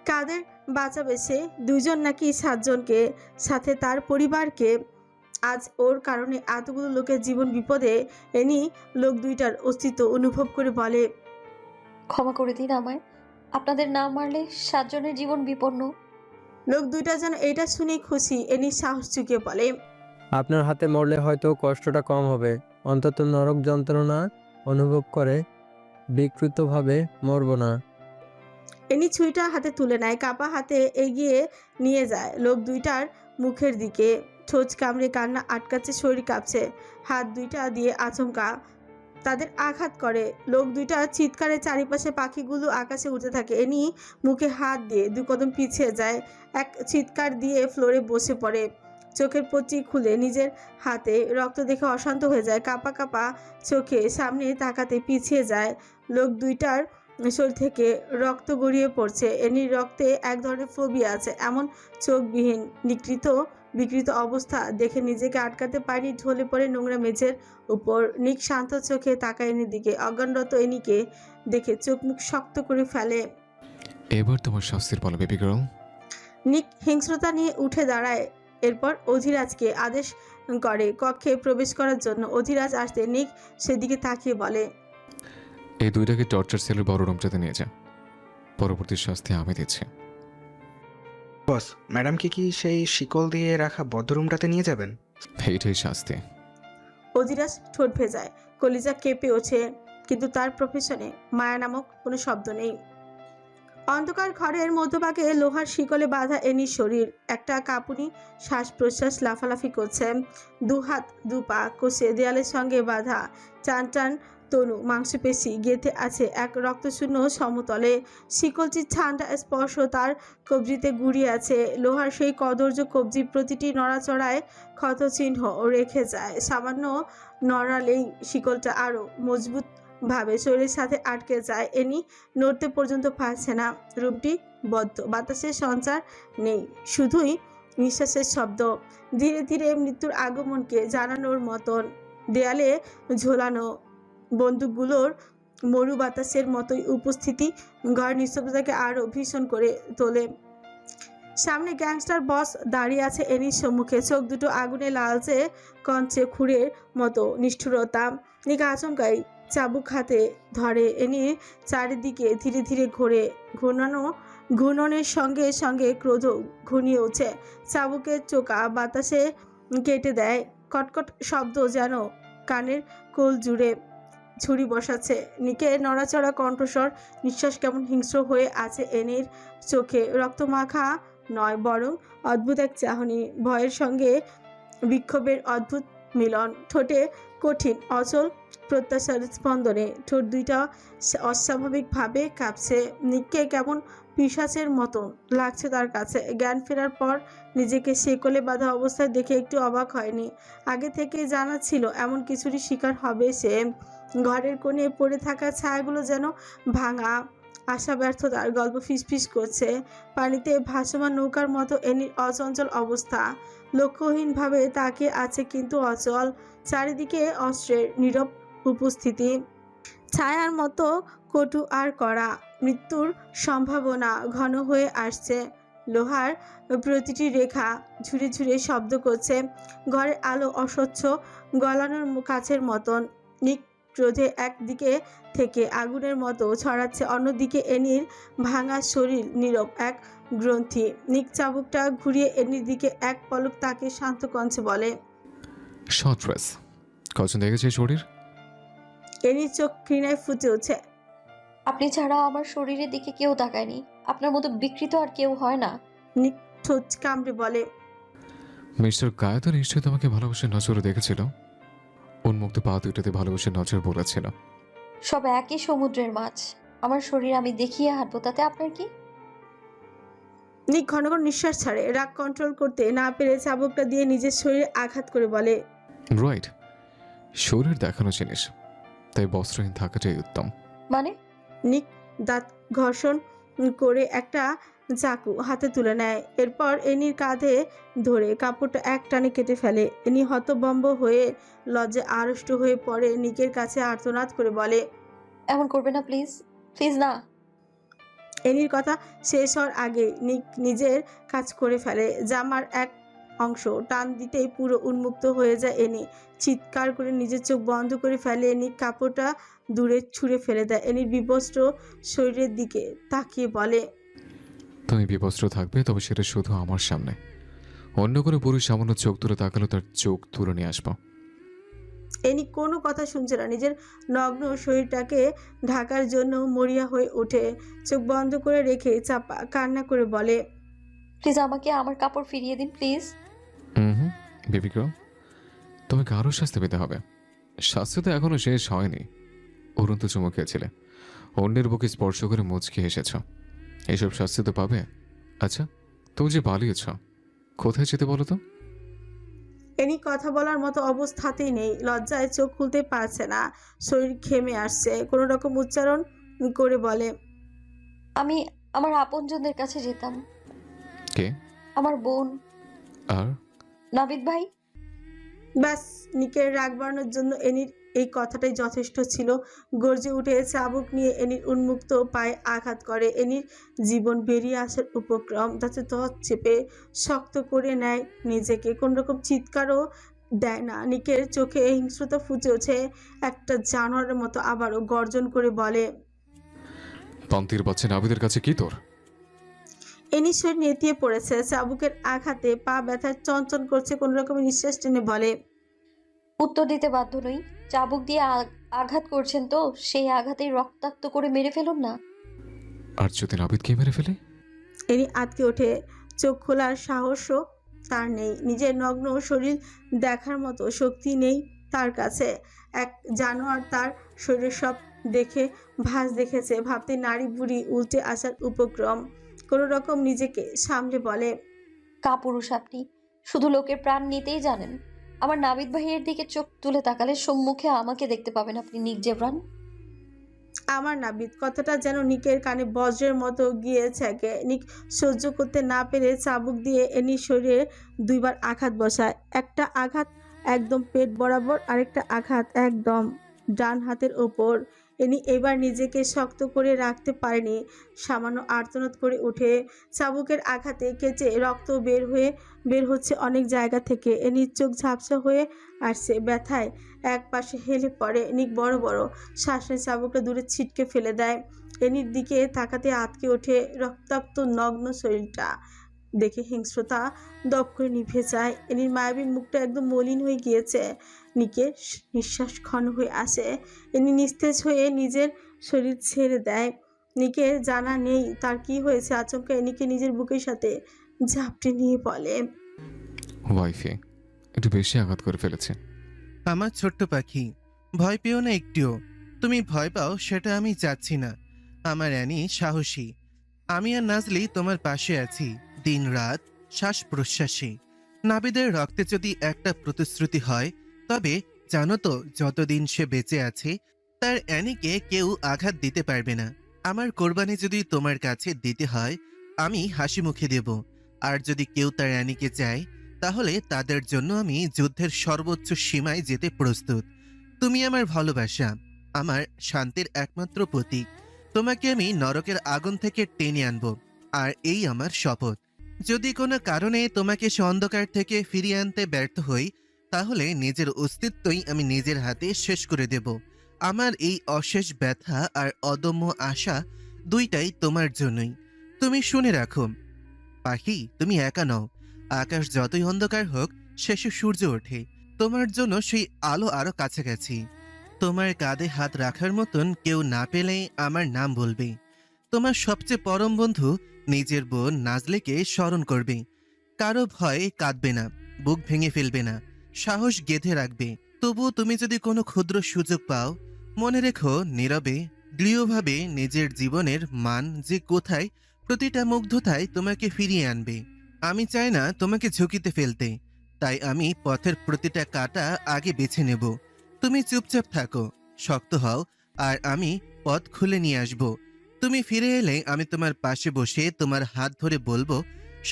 কাদের বাঁচাবে সে? 2জন নাকি 7জনকে, সাথে তার পরিবারকে। আজ ওর কারণে এতগুলো লোকের জীবন বিপদে। এনি লোক দুইটার অস্তিত্ব অনুভব করে বলে, ক্ষমা করে দিন আমায়। আপনাদের না মারলে 7 জনের জীবন বিপন্ন। লোক দুইটা যেন এটা শুনে খুশি। এনি সাহস চুকিয়ে বলে, আপনার হাতে মরলে হয়তো কষ্টটা কম হবে, অন্তত নরক যন্ত্রণা অনুভব করে বিকৃতভাবে মরব না। এনি ছুরিটা হাতে তুলে নেয়, কাপা হাতে এগিয়ে নিয়ে যায় লোক দুইটার মুখের দিকে। ঠোঁচ কামড়ে কান্না আটকাচ্ছে, শরীর কাঁপছে। হাত দুইটা দিয়ে আচমকা তাদের আঘাত করে। লোক দুইটা চিৎকারে চারিপাশে পাখিগুলো আকাশে উঠতে থাকে। এনি মুখে হাত দিয়ে 2 কদম পিছিয়ে যায়, এক চিৎকার দিয়ে ফ্লোরে বসে পড়ে। চোখের পট্টি খুলে নিজের হাতে রক্ত দেখে অশান্ত হয়ে যায়। কাপা কাপা চোখে সামনে তাকাতে পিছিয়ে যায়। লোক দুইটার শরীর থেকে রক্ত গড়িয়ে পড়ছে। এনির রক্তে এক ধরনের ফোবিয়া আছে। এমন চোখবিহীন বিকৃত অবস্থা দেখে নিজেকে আটকাতে পারেনি, ঢলে পড়ে নোংরা মেঝের উপর। নিক শান্ত চোখে তাকায় এনির দিকে। অজ্ঞানরত এনিকে দেখে চোখ মুখ শক্ত করে ফেলে। এবার তোমার শাস্তির পালা বেবি গার্ল। নিক হিংস্রতা নিয়ে উঠে দাঁড়ায়। এরপর অধিরাজকে আদেশ করে কক্ষে প্রবেশ করার জন্য। অধিরাজ আসতে নিক সেদিকে তাকিয়ে বলে, এই দুইটাকে টর্চার সেলের বড় রুমটাতে নিয়ে যা, পরবর্তী শাস্তি আমি দিচ্ছি। বস, ম্যাডামকে কি সেই শিকল দিয়ে রাখা বদ্ধ রুমটাতে নিয়ে যাবেন? এইটাই শাস্তি। অধিরাজ ঠোঁট ভেজায়, কলিজা কেঁপে ওঠে, কিন্তু তার প্রফেশনে মায়া নামক কোনো শব্দ নেই। অন্ধকার ঘরের মধ্যভাগে লোহার শিকলে বাঁধা এনির শরীর। একটা কাঁপুনি শ্বাস প্রশ্বাস লাফালাফি করছে। 2 হাত 2 পা কষে দেয়ালের সঙ্গে বাঁধা টান টান তনু মাংসপেশি গেঁথে আছে এক রক্তশূন্য সমতলে। শিকলটির ঠান্ডা স্পর্শ তার কবজিতে গুড়িয়ে আছে। লোহার সেই কদর্য কবজি প্রতিটি নড়াচড়ায় ক্ষতচিহ্ন রেখে যায়। সামান্য নড়ালেই শিকলটা আরও মজবুত ভাবে শরীরের সাথে আটকে যায়। এনি নড়তে পর্যন্ত পারছে না। রুমটি বদ্ধ, বাতাসের সঞ্চার নেই, শুধুই নিঃশ্বাসের শব্দ। ধীরে ধীরে মৃত্যুর আগমনকে জানানোর মতন দেয়ালে ঝোলানো বন্দুকগুলোর মরু বাতাসের মতোই উপস্থিতি ঘর নিস্তব্ধতাকে আরও ভীষণ করে তোলে। সামনে গ্যাংস্টার বস দাঁড়িয়ে আছে এনির সম্মুখে, চোখ দুটো আগুনে লালচে কঞ্চে খুঁড়ের মতো নিষ্ঠুরতা। নিক আচমকাই চাবুক হাতে ধরে। এনির চারিদিকে ধীরে ধীরে ঘূর্ণনের সঙ্গে সঙ্গে ক্রোধ ঘনিয়ে ওঠে। চাবুকের চোকা বাতাসে কেটে দেয়, কটকট শব্দ যেন কানের কোল জুড়ে ছুরি বসাচ্ছে। নিকের নড়াচড়া কণ্ঠস্বর, নিঃশ্বাস কেমন হিংস্র হয়ে আছে এনির চোখে। রক্তমাখা নয়, বরং অদ্ভুত এক চাহনি, ভয়ের সঙ্গে বিক্ষোভের অদ্ভুত মিলন। ঠোঁটে কঠিন অচল প্রত্যাশার স্পন্দনে ঠোঁট দুইটা অস্বাভাবিকভাবে কাঁপছে। নিককে কেমন পিশাচের মতো লাগছে তার কাছে। জ্ঞান ফেরার পর নিজেকে শেকলে বাঁধা অবস্থায় দেখে একটু অবাক হয়নি। আগে থেকে জানা ছিল এমন কিছুরই শিকার হবে সে। ঘরের কোণে পড়ে থাকা ছায়াগুলো যেন ভাঙা আশা ব্যর্থতার গল্প ফিসফিস করছে। পানিতে ভাসমান নৌকার মতো এনির অচঞ্চল অবস্থা। লক্ষ্যহীনভাবে তাকিয়ে আছে কিন্তু অচল। চারিদিকে অস্ত্রের নীরব উপস্থিতি, ছায়ার মতো কটু আর কড়া। মৃত্যুর সম্ভাবনা ঘন হয়ে আসছে। লোহার প্রতিটি রেখা ঝুরে ঝুরে শব্দ করছে। ঘরের আলো অস্বচ্ছ গলানোর কাছের মতন। নিক ক্রোধে একদিকে থেকে আগুনের মতো ছড়াচ্ছে, অন্যদিকে এনির ভাঙা শরীর নীরব এক গ্রন্থি। নিক চাবুকটা ঘুরিয়ে এনির দিকে এক পলক তাকে শান্ত কণ্ঠে বলে, শর্ট ড্রেস কজন দেখেছে শরীর? এনির চোখ ঘৃণায় ফুটে ওঠে। আপনি ছাড়া আমার শরীরের দিকে কেউ তাকায়নি। আপনার মতো বিকৃত আর কেউ হয় না। নিক ঠোঁট কামড়ে বলে, মিস্টার গায়ে তো নিশ্চয়ই তোমাকে ভালোবাসে নজরে দেখেছিল, উন্মুক্ত পা দুইটাতে ভালোবাসে নজর বলেছিল। সব একই সমুদ্রের মাছ। আমার শরীর আমি দেখিয়ে হাঁটবো, তাতে আপনার কি? নিক ঘন ঘন নিঃশ্বাস ছাড়ে। রাগ কন্ট্রোল করতে না পেরে চাবুকটা দিয়ে নিজের শরীরে আঘাত করে বলে, রাইট, শরীর দেখানো জিনিস, তাই বস্ত্রহীন থাকাটাই উত্তম। মানে? নিক দাঁত ঘর্ষণ করে একটা চাকু হাতে তুলে নেয়। এরপর এনির কাঁধে ধরে কাপড়টা এক টানে কেটে ফেলে। এনি হতভম্ব হয়ে লজ্জে আড়ষ্ট হয়ে পড়ে। নিকের কাছে আর্তনাদ করে বলে, এমন করবে না প্লিজ, প্লিজ না। এনির কথা শেষ হওয়ার আগে নিক নিজের কাজ করে ফেলে। জামার এক অংশ টান দিতেই পুরো উন্মুক্ত হয়ে যায় এনি। চিৎকার করে নিজের চোখ বন্ধ করে ফেলে এনি। কাপড়টা দূরে ছুঁড়ে ফেলে দেয়। এনির বিবস্ত্র শরীরের দিকে তাকিয়ে বলে, তুমি বিবস্ত্র থাকবে, তবে সেটা শুধু আমার সামনে। অন্য কোনো পুরুষ সামান্য চোখ তুলে তাকালো তার চোখ তুলে নিয়ে আসবো। এনি কোনো কথা শুনছে না। নিজের নগ্ন শরীরটাকে ঢাকার জন্য মরিয়া হয়ে ওঠে। চোখ বন্ধ করে রেখে চাপা কান্না করে বলে, প্লিজ আমাকে আমার কাপড় ফিরিয়ে দিন প্লিজ। হুম, বেবি গার্ল, তোমাকে আরও শাস্তি পেতে হবে। শাস্তি তো এখনো শেষ হয়নি। উড়ন্ত চুমু খেয়েছিলে, অন্যের বুকে স্পর্শ করে মুচকি হেসেছ, এইসব শাস্তি তো পাবে। আচ্ছা, তুমি যে পালিয়েছ, কোথায় যেতে বলো তো? এনি কথা বলার মতো অবস্থাতেই নেই। লজ্জায় চোখ খুলতে পারছে না, শরীর ঘেমে আসছে। কোনো রকম উচ্চারণ করে বলে, আমি আমার আপনজনদের কাছে যেতাম। কে? আমার বোন, আর নাবিদ ভাই। ব্যাস, নিকের রাগ বাড়ানোর জন্য এনির এই কথাটাই যথেষ্ট ছিল। গর্জে উঠে চাবুক নিয়ে এনির উন্মুক্ত পায়ে আঘাত করে। এনির জীবন বেরিয়ে আসার উপক্রম। তাতে ত্বচ চেপে শক্ত করে নেয় নিজেকে। কোনোরকম চিৎকারও দেয় না। নিকের চোখে হিংস্রতা ফুটে ওঠে একটা জানোয়ারের মতো। আবারও গর্জন করে বলে, পান্তির বাচ্চা নাবিদের কাছে কি তোর? এনির শরীর নেতিয়ে পড়েছে। চাবুকের আঘাতে পা ব্যথায় চঞ্চল করছে। কোনো রকম নিঃশ্বাস টেনে বলে, উত্তর দিতে বাধ্য নই। চাবুক দিয়ে আঘাত করছেন তো সেই আঘাতেই রক্তাক্ত করে মেরে ফেলুন না। আর যদি নাবিদকে মেরে ফেলে? এনি আটকে ওঠে। চোখ খোলার সাহসও তার নেই। নিজের নগ্ন শরীর দেখার মতো শক্তি নেই তার কাছে। এক জানোয়ার তার শরীরের সব দেখে ভাঁজ দেখেছে। ভাবতে নাড়ি বুড়ি উল্টে আসার উপক্রম। কোনো রকম নিজেকে সামলে বলে, কাপুরুষ আপনি, শুধু লোকের প্রাণ নিতেই জানেন। আমার নাবিদ ভাইয়ের দিকে চোখ তুলে তাকালে সম্মুখে আমাকে দেখতে পাবেন আপনি, নিক জেব্রান। আমার নাবিদ কথাটা যেন নিকের কানে বজ্রের মতো গিয়েছে। নিক সহ্য করতে না পেরে চাবুক দিয়ে এনির শরীরে দুইবার আঘাত বসায়। একটা আঘাত একদম পেট বরাবর, আরেকটা আঘাত একদম ডান হাতের ওপর। এনি এবার নিজেকে শক্ত করে রাখতে পারেনি। সামান্য আর্তনাদ করে উঠে। চাবুকের আঘাতে কেচে রক্ত বের হচ্ছে অনেক জায়গা থেকে। এনির চোখ ঝাপসা হয়ে আসছে ব্যথায়। এক পাশে হেলে পড়ে। নিক বড় বড় শ্বাসে চাবুকটা দূরে ছিটকে ফেলে দেয়। এনির দিকে তাকাতে আটকে ওঠে রক্তাক্ত নগ্ন শরীরটা দেখে। হিংস্রতা দপ করে নিভে যায়। এনির মায়াবী মুখটা একদম মলিন হয়ে গিয়েছে। নিকের নিঃশ্বাস ক্ষণ হয়ে আসে। এনি নিস্তেজ হয়ে নিজের শরীর ছেড়ে দেয়। নিকের জানা নেই তার কি হয়েছে। আচমকা এনিকে নিজের বুকের সাথে ঝাপটে নিয়ে বলে, ওয়াইফে একটু বেশি আঘাত করে ফেলেছে। আমার ছোট্ট পাখি, ভয় পেও না একটুও। তুমি ভয় পাও সেটা আমি চাচ্ছি না। আমার অ্যানি সাহসী। আমি আর নাজলি তোমার পাশে আছি দিন রাত, শ্বাস প্রশ্বাসে। নাবিদের রক্তে যদি একটা প্রতিশ্রুতি হয়, তবে জানো তো যতদিন সে বেঁচে আছে তার অ্যানিকে কেউ আঘাত দিতে পারবে না। আমার কোরবানি যদি তোমার কাছে দিতে হয়, আমি হাসি মুখে দেব। আর যদি কেউ তার অ্যানিকে চায়, তাহলে তাদের জন্য আমি যুদ্ধের সর্বোচ্চ সীমায় যেতে প্রস্তুত। তুমি আমার ভালোবাসা, আমার শান্তির একমাত্র প্রতীক। তোমাকে আমি নরকের আগুন থেকে টেনে আনব, আর এই আমার শপথ। যদি কোনো কারণে তোমাকে সে অন্ধকার থেকে ফিরিয়ে আনতে ব্যর্থ হই, তাহলে নিজের অস্তিত্বই আমি নিজের হাতে শেষ করে দেব। আমার এই অশেষ ব্যথা আর অদম্য আশা দুইটাই তোমার জন্যই। তুমি শুনে রাখো পাখি, তুমি একা নও। আকাশ যতই অন্ধকার হোক, শেষে সূর্য ওঠে। তোমার জন্য সেই আলো আরো কাছাকাছি। তোমার কাঁধে হাত রাখার মতন কেউ না পেলে আমার নাম বলবে। তোমার সবচেয়ে পরম বন্ধু নিজের বোন নাজলেকে স্মরণ করবে। কারো ভয়ে কাঁদবে না, বুক ভেঙে ফেলবে না, সাহস গেঁথে রাখবে। তবুও তুমি যদি কোনো ক্ষুদ্র সুযোগ পাও, মনে রেখো নীরবে দৃঢ়ভাবে নিজের জীবনের মান যে কোথায়, প্রতিটা মুগ্ধতায় তোমাকে ফিরিয়ে আনবে। আমি চাই না তোমাকে ঝুঁকিতে ফেলতে, তাই আমি পথের প্রতিটা কাঁটা আগে বেছে নেব। তুমি চুপচাপ থাকো, শক্ত হও, আর আমি পথ খুলে নিয়ে আসব। তুমি ফিরে এলে আমি তোমার পাশে বসে তোমার হাত ধরে বলবো,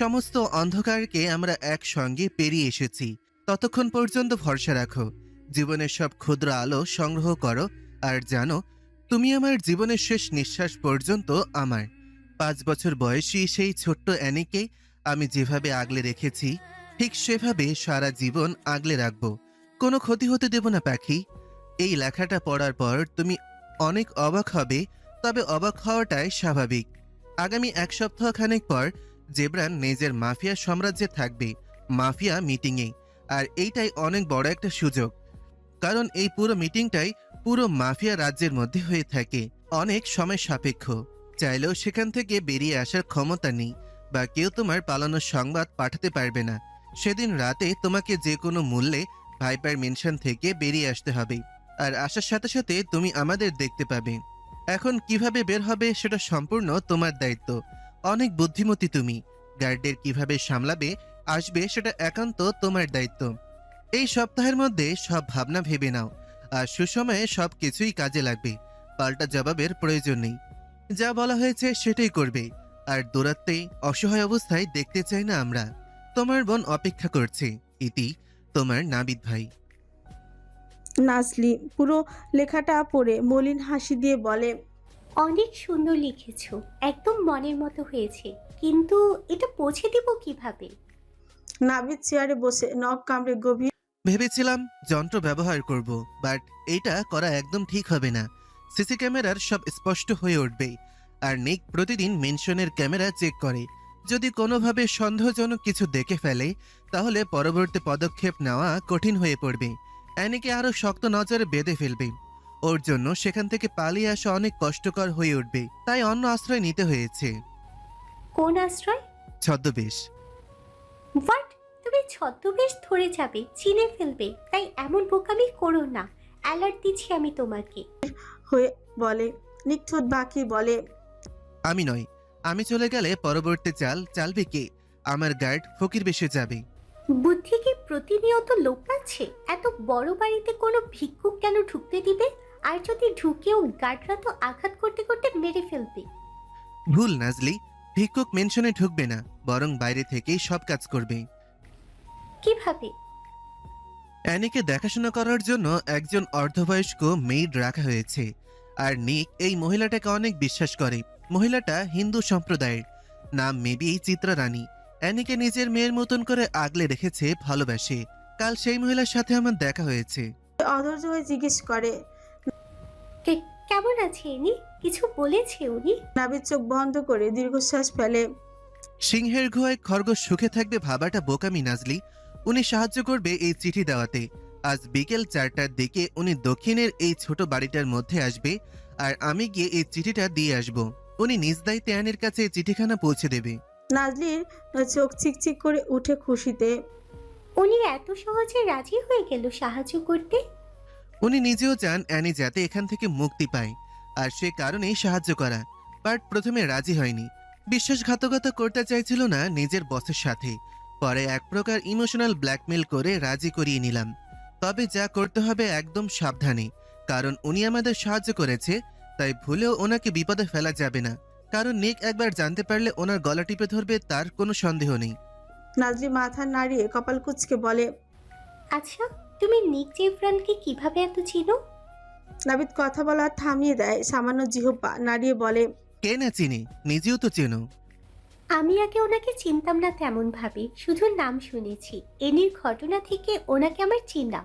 সমস্ত অন্ধকারকে আমরা একসঙ্গে পেরিয়ে এসেছি। ততক্ষণ পর্যন্ত ভরসা রাখো, জীবনের সব ক্ষুদ্র আলো সংগ্রহ করো, আর জানো তুমি আমার জীবনের শেষ নিঃশ্বাস পর্যন্ত আমার। 5 বছর বয়সী সেই ছোট্ট অ্যানিকে আমি যেভাবে আগলে রেখেছি ঠিক সেভাবে সারা জীবন আগলে রাখবো। কোনো ক্ষতি হতে দেব না পাখি। এই লেখাটা পড়ার পর তুমি অনেক অবাক হবে, তবে অবাক হওয়াটাই স্বাভাবিক। আগামী 1 সপ্তাহ খানেক পর জেব্রান নিজের মাফিয়া সাম্রাজ্যে থাকবে, মাফিয়া মিটিংয়ে। আর এইটাই অনেক বড় একটা সুযোগ, কারণ এই পুরো মিটিংটাই পুরো মাফিয়া রাজ্যের মধ্যে হয়ে থাকে। অনেক সময় সাপেক্ষ, চাইলেও সেখান থেকে বেরিয়ে আসার ক্ষমতা নেই, বা কেউ তোমার পালানোর সংবাদ পাঠাতে পারবে না। সেদিন রাতে তোমাকে যে কোনো মূল্যে ভাইপার মেনশন থেকে বেরিয়ে আসতে হবে, আর আসার সাথে সাথে তুমি আমাদের দেখতে পাবে। এখন কিভাবে বের হবে সেটা সম্পূর্ণ তোমার দায়িত্ব। অনেক বুদ্ধিমতী তুমি, গার্ডদের কিভাবে সামলাবে আসবে সেটা একান্ত তোমার দায়িত্ব। এই সপ্তাহের মধ্যে সব ভাবনা ভেবে নাও, আর সুসময়ে সব কিছুই কাজে লাগবে। পাল্টা জবাবের প্রয়োজন নেই, যা বলা হয়েছে সেটাই করবে। আর দৌড়াতে অসহায় অবস্থায় দেখতে চাই না আমরা। তোমার বোন অপেক্ষা করছে। ইতি, তোমার নাবিদ ভাই। নাজলি পুরো লেখাটা পড়ে মলিন হাসি দিয়ে বলে, অনেক সুন্দর লিখেছো, একদম মনের মতো হয়েছে, কিন্তু এটা পৌঁছে দিব কিভাবে? নাবিদ চেয়ারে বসে নখ কামড়ে গভীর ভেবেছিলাম যন্ত্র ব্যবহার করব, বাট এইটা করা একদম ঠিক হবে না। সিসি ক্যামেরার সব স্পষ্ট হয়ে উঠবে, আর নিক প্রতিদিন মেনশনের ক্যামেরা চেক করে। যদি কোনোভাবে সন্দেহজনক কিছু দেখে ফেলে, তাহলে পরবর্তী পদক্ষেপ নেওয়া কঠিন হয়ে পড়বে। অ্যানিকে আরও শক্ত নজরে বেঁধে ফেলবে। ওর জন্য সেখান থেকে পালিয়ে আসা অনেক কষ্টকর হয়ে উঠবে, তাই অন্য আশ্রয় নিতে হয়েছে। কোন আশ্রয়? ছদ্মবেশ। হোয়াট? তুমি ছদ্মবেশ ধরে যাবে, চিনে ফেলবে, তাই এমন বোকামি করো না। অ্যালার্ট দিচ্ছি আমি তোমাকে। হয়ে বলে। নিকঠোঁট বাকি বলে, আমি নয়, আমি চলে গেলে পরবর্তী চালবে কে? আমার গার্ড ফকির বেশে যাবে। বুদ্ধি কি প্রতিনিয়ত লোপ পাচ্ছে? এত বড় বাড়িতে কোনো ভিক্ষুক কেন ঢুকতে দিবে? আর যদি ঢুকেও গার্ডরা তো আঘাত করতে করতে মেরে ফেলবে। ভুল নাজলি, ভিক্ষুক মেনশনে ঢুকবে না, বরং বাইরে থেকেই সব কাজ করবে। কিভাবে? অ্যানিকে দেখাশোনা করার জন্য একজন অর্ধবয়স্ক মেইড রাখা হয়েছে। আর নিক এই মহিলাটাকে অনেক বিশ্বাস করে। মহিলাটা হিন্দু সম্প্রদায়ের, নাম মেবি চিত্রা রানী। অ্যানিকে নিজের মেয়ের মতন করে আগলে রেখেছে, ভালোবাসে। কাল সেই মহিলার সাথে আমার দেখা হয়েছে। অধৈর্য হয়ে জিজ্ঞেস করে। কেমন আছে ইনি? কিছু বলেছে উনি? নাবিদ চোখ বন্ধ করে দীর্ঘশ্বাস ফেলে। সিংহের গুহায় খরগোশ সুখে থাকবে ভাবাটা বোকামি নাজলি। উনি সাহায্য করবে এই চিঠি দেওয়াতে। আজ বিকেল 4টার দিকে উনি দক্ষিণের এই ছোট বাড়িটার মধ্যে আসবে, আর আমি গিয়ে এই চিঠিটা দিয়ে আসব। উনি নিজ দায়িত্বে অ্যানির কাছে এই চিঠিখানা পৌঁছে দেবে। নাজলির চোখ চিকচিক করে উঠে খুশিতে। উনি এত সহজে রাজি হয়ে গেল সাহায্য করতে? উনি নিজেও চান অ্যানি যাতে এখান থেকে মুক্তি পায়, আর সে কারণেই সাহায্য করা। বাট প্রথমে রাজি হয়নি, বিশ্বাসঘাতকতা করতে চাইছিল না নিজের বসের সাথে। পরে এক প্রকার ইমোশনাল ব্ল্যাকমেল করে রাজি করিয়ে নিলাম। তবে যা করতে হবে একদম সাবধানে, কারণ উনি আমাদের সাহায্য করেছে, তাই ভুলেও ওনাকে বিপদে ফেলা যাবে না। কারণ নিক একবার জানতে পারলে ওনার গলা টিপে ধরবে, তার কোনো সন্দেহ নেই। নাজলি মাথা নাড়িয়ে কপাল কুঁচকে বলে, আচ্ছা, তুমি নিক জেফরানকে কিভাবে এত চিনো? নাবিদ কথা বলা থামিয়ে দেয়, সামান্য জিহ্বা নাড়িয়ে বলে, কে না চিনি, নিজেও তো চেনো। আমি আগে ওনাকে চিনতাম না তেমন ভাবে, শুধু নাম শুনেছি। এনির ঘটনা থেকে ওনাকে আমার চিনা,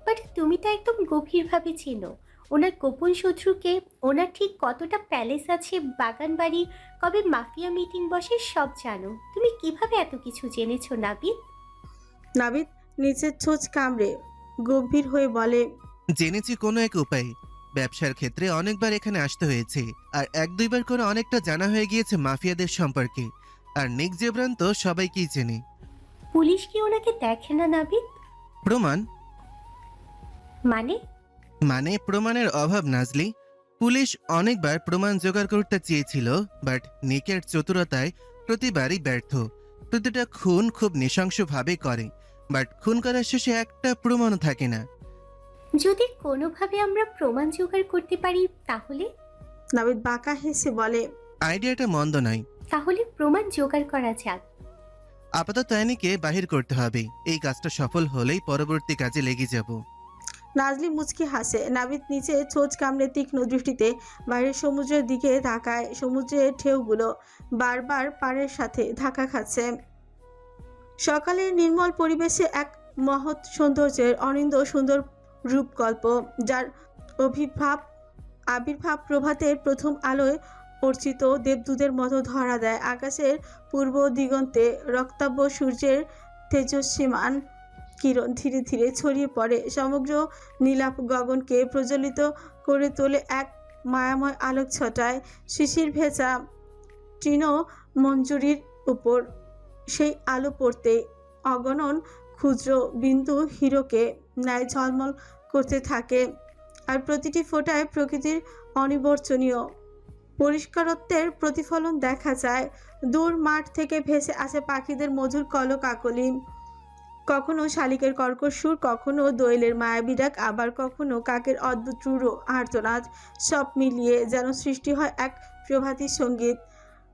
বাট তুমি তো একদম গভীরভাবে চিনো। ওনার গোপন শত্রুকে, ওনার ঠিক কতটা প্যালেস আছে, বাগান বাড়ি, কবে মাফিয়া মিটিং বসে, সব জানো। তুমি কিভাবে এত কিছু জেনেছো নাবিদ? নাবিদ নিচের ছোঁচ কামড়ে গম্ভীর হয়ে বলে, জেনেছি কোনো এক উপায়ে। ব্যবসার ক্ষেত্রে অনেকবার এখানে আসতে হয়েছে, আর 1-2বার করে অনেকটা জানা হয়ে গিয়েছে মাফিয়াদের সম্পর্কে। আর নিক জেব্রান তো সবাইকেই চেনে। পুলিশ কি ওনাকে দেখে না নাবিদ? প্রমাণ? মানে প্রমাণের অভাব নাজলি। পুলিশ অনেকবার প্রমাণ জোগাড় করতে চেয়েছিল, বাট নিকের চতুরতায় প্রতিবারই ব্যর্থ। প্রতিটা খুন খুব নৃশংসভাবে করে, বাট খুন করার শেষে একটা প্রমাণও থাকে না। যদি কোনোভাবে আমরা প্রমাণ জোগাড় করতে পারি তাহলে? নাবিদ বাঁকা হেসে বলে, আইডিয়াটা মন্দ নয়। তাহলে প্রমাণ জোগাড় করা যাক। আপাতত অ্যানিকে বাহির করতে হবে। এই কাজটা সফল হলেই পরবর্তী কাজে লেগে যাব। নাজলি মুচকি হাসে। নাবিদ নিচে ছোঁচ কামড়ে তীক্ষ্ণ দৃষ্টিতে বাইরের সমুদ্রের দিকে তাকায়। সমুদ্রের ঢেউগুলো বারবার পাড়ের সাথে ধাক্কা খাচ্ছে। সকালের নির্মল পরিবেশে এক মহৎ সৌন্দর্যের অনিন্দ সুন্দর রূপকল্প, যার আবির্ভাব প্রভাতের প্রথম আলোয় অর্চিত দেবদূতের মতো ধরা দেয়। আকাশের পূর্ব দিগন্তে রক্তাভ সূর্যের তেজস্বিমান কিরণ ধীরে ধীরে ছড়িয়ে পড়ে, সমগ্র নীলাভ গগনকে প্রজ্বলিত করে তোলে এক মায়াময় আলোক ছটায়। শিশির ভেজা তৃণ মঞ্জুরির উপর সেই আলো পড়তে অগণন ক্ষুদ্র বিন্দু হিরোকে ন্যায় ঝলমল করতে থাকে, আর প্রতিটি ফোঁটায় প্রকৃতির অনিবর্চনীয় পরিষ্কারত্বের প্রতিফলন দেখা যায়। দূর মাঠ থেকে ভেসে আসে পাখিদের মধুর কলকাকলি, কখনো শালিকের কর্কশ সুর, কখনো দোয়েলের মায়াবী ডাক, আবার কখনো কাকের অদ্ভুত রূঢ় আর্তনাদ। সব মিলিয়ে যেন সৃষ্টি হয় এক প্রভাতী সঙ্গীত।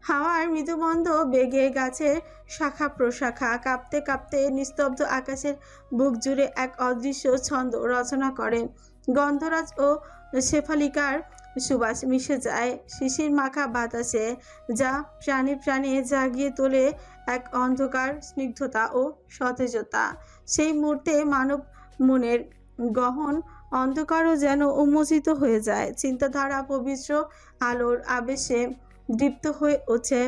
হাওয়ার মৃদুমন্দ বেগে গাছের শাখা প্রশাখা কাঁপতে কাঁপতে নিস্তব্ধ আকাশের বুক জুড়ে এক অদৃশ্য ছন্দ রচনা করে। গন্ধরাজ ও শেফালিকার সুবাস মিশে যায় শিশির মাখা বাতাসে, যা প্রাণে প্রাণে জাগিয়ে তোলে এক অন্ধকার স্নিগ্ধতা ও সতেজতা। সেই মুহূর্তে মানব মনের গহন অন্ধকারও যেন উন্মোচিত হয়ে যায়। চিন্তাধারা পবিত্র আলোর আবেশে দীপ্ত হয়ে ওঠে,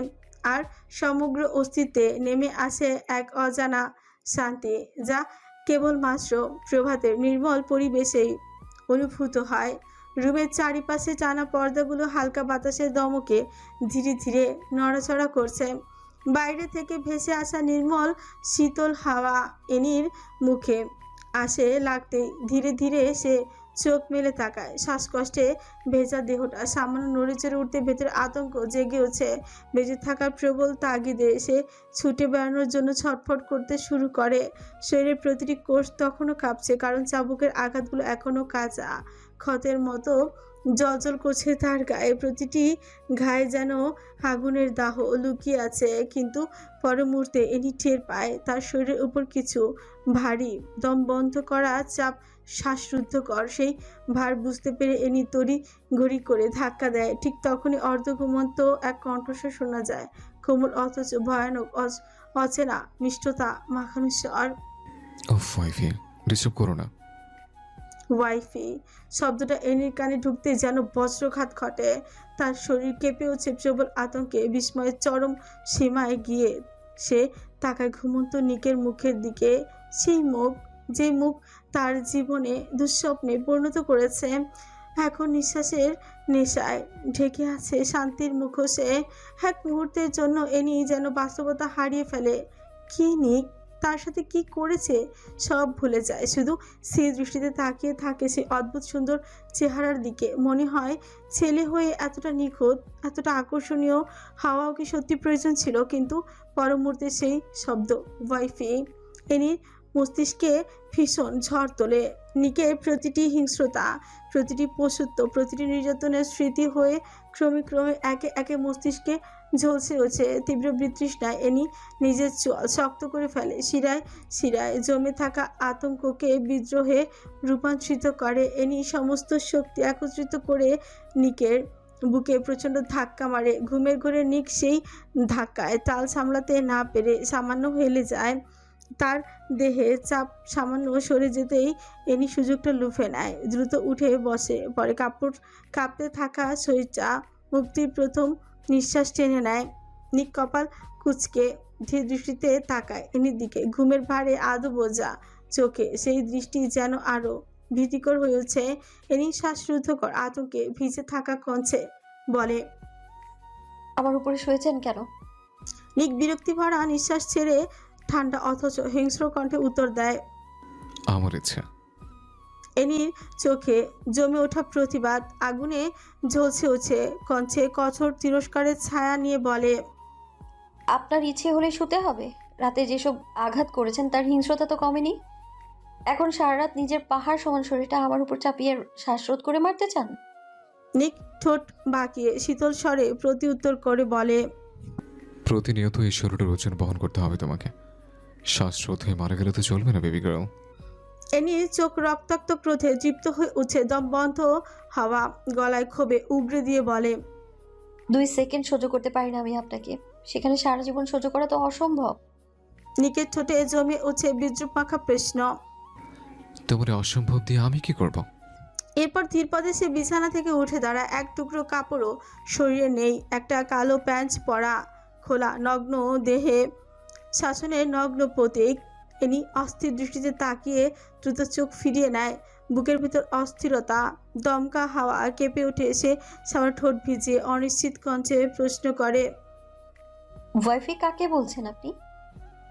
আর সমগ্র অস্তিত্বে নেমে আসে এক অজানা শান্তি, যা কেবলমাত্র প্রভাতের নির্মল পরিবেশেই অনুভূত হয়। রুমের চারিপাশে টানা পর্দাগুলো হালকা বাতাসের দমকে ধীরে ধীরে নড়াচড়া করছে। বাইরে থেকে ভেসে আসা নির্মল শীতল হাওয়া এনির মুখে আসে লাগতেই ধীরে ধীরে সে চোখ মেলে তাকায়। শ্বাসকষ্টে ভেজা দেহটা সামান্য নড়েচড়ে উঠতে ভেতরে আতঙ্ক জেগে ওঠে। বেঁচে থাকার প্রবল তাগিদে সে ছুটে বেড়ানোর জন্য ছটফট করতে শুরু করে। শরীরের প্রতিটি কোষ তখনও কাঁপছে, কারণ চাবুকের আঘাতগুলো এখনও কাঁচা ক্ষতের মতো জ্বলজ্বল করছে তার গায়ে। প্রতিটি ঘায়ে যেন আগুনের দাহ লুকিয়ে আছে। কিন্তু পর মুহূর্তে এনি টের পায় তার শরীরের উপর কিছু ভারী, দম বন্ধ করা চাপ শ্বাসরুদ্ধকর। সেই ভার বুঝতে পেরে এনি তড়ি ঘড়ি করে ধাক্কা দেয়। ঠিক তখনই অর্ধঘুমন্ত এক কণ্ঠস্বর শোনা যায়, কোমল অথচ ভয়ানক, অচেনা মিষ্টতা মাখানো স্বর। ওয়াইফি, ডিস্টার্ব করো না। ওয়াইফি শব্দটা এনির কানে ঢুকতে যেন বজ্রঘাত ঘটে। তার শরীর কেঁপে উঠছে প্রবল আতঙ্কে। বিস্ময়ের চরম সীমায় গিয়ে সে তাকায় ঘুমন্ত নিকের মুখের দিকে। সেই মুখ, যে মুখ তার জীবনে দুঃস্বপ্নে পরিণত করেছে, এখন নিঃশ্বাসের নেশায় ঢেকে আছে শান্তির মুখোশে। এক মুহূর্তের জন্য এনি যেন বাস্তবতা হারিয়ে ফেলে। কি নিক তার সাথে কি করেছে সব ভুলে যায়, শুধু সেই দৃষ্টিতে তাকিয়ে থাকে সেই অদ্ভুত সুন্দর চেহারার দিকে। মনে হয় ছেলে হয়ে এতটা নিখুঁত, এতটা আকর্ষণীয় হওয়াও কি সত্যি প্রয়োজন ছিল। কিন্তু পর মুহূর্তে সেই শব্দ ওয়াইফি এনির মস্তিষ্কে ভীষণ ঝড় তোলে। নিকের প্রতিটি হিংস্রতা, প্রতিটি পশুত্ব, প্রতিটি নির্যাতনের স্মৃতি হয়ে ক্রমে ক্রমে একে একে মস্তিষ্কে ঝলসে ওঠে তীব্র বিতৃষ্ণায়। এনি নিজের চোয়াল শক্ত করে ফেলে। শিরায় শিরায় জমে থাকা আতঙ্ককে বিদ্রোহে রূপান্তরিত করে। এনি সমস্ত শক্তি একত্রিত করে নিকের বুকে প্রচণ্ড ধাক্কা মারে। ঘুমের ঘোরে নিক সেই ধাক্কায় তাল সামলাতে না পেরে সামান্য হেলে যায়। তার দেহে চাপ সামান্য সরে যেতেই এনি সুযোগটা লুফে নেয়। দ্রুত উঠে বসে পরে কাঁপতে থাকা শরীরটা মুক্তির প্রথম নিঃশ্বাস টেনে নেয়। নিক কপাল কুঁচকে ধীর দৃষ্টিতে তাকায় এনির দিকে। ঘুমের ভারে আধো বোঝা চোখে সেই দৃষ্টি যেন আরো ভীতিকর হয়েছে। এনি শ্বাসরুদ্ধকর আতঙ্কে ভিজে থাকা কঞ্চে বলে, আমার উপরে শুয়েছেন কেন? নিক বিরক্তি ভরা নিঃশ্বাস ছেড়ে ঠান্ডা অথচ হিংস্র কণ্ঠে উত্তর দেয়, আমার ইচ্ছা। এনির চোখে জমে ওঠা প্রতিবাদ আগুনে ঝলসে ওঠে। কঞ্চে কঠোর তিরস্কারের ছায়া নিয়ে বলে, আপনার ইচ্ছে হলে শুতে হবে? রাতে যেসব আঘাত করেছেন তার হিংস্রতা তো কমেনি। এখন সারা রাত নিজের পাহাড় সমান শরীরটা আমার উপর চাপিয়ে শ্বাসরোধ করে মারতে চান? নিক ঠোঁট বাঁকিয়ে শীতল স্বরে প্রতি উত্তর করে বলে, প্রতিনিয়ত এই শরীরের ওজন বহন করতে হবে তোমাকে। শ্বাসরোধ হয়ে মারা গেলে তো চলবে না বেবি গার্ল। এ নিয়ে চোখ রক্তাক্ত ক্রোধে দীপ্ত হয়ে উঠে, দম বন্ধ হওয়া গলায় ক্ষোভে উগরে দিয়ে বলে, 2 সেকেন্ড সহ্য করতে পারি না আমি আপনাকে, সেখানে সারা জীবন সহ্য করা তো অসম্ভব। নিকের ঠোঁটে জমে উঠে বিদ্রুপ মাখা প্রশ্ন। তোমার অসম্ভব দিয়ে আমি কি করব? এরপর ধীরপদে সে বিছানা থেকে উঠে দাঁড়ায়। এক টুকরো কাপড়ও শরীরে নেই, একটা কালো প্যান্ট পরা, খোলা নগ্ন দেহে শাসনের নগ্ন প্রতীক। এনি অস্থির দৃষ্টিতে তাকিয়ে দ্রুত চোখ ফিরিয়ে নেয়। বুকের ভিতর অস্থিরতা, দমকা হাওয়া কেঁপে উঠে, সে সামান্য ঠোঁট ভিজিয়ে অনিশ্চিত কণ্ঠে প্রশ্ন করে। ওয়াইফাই কাকে বলছেন আপনি?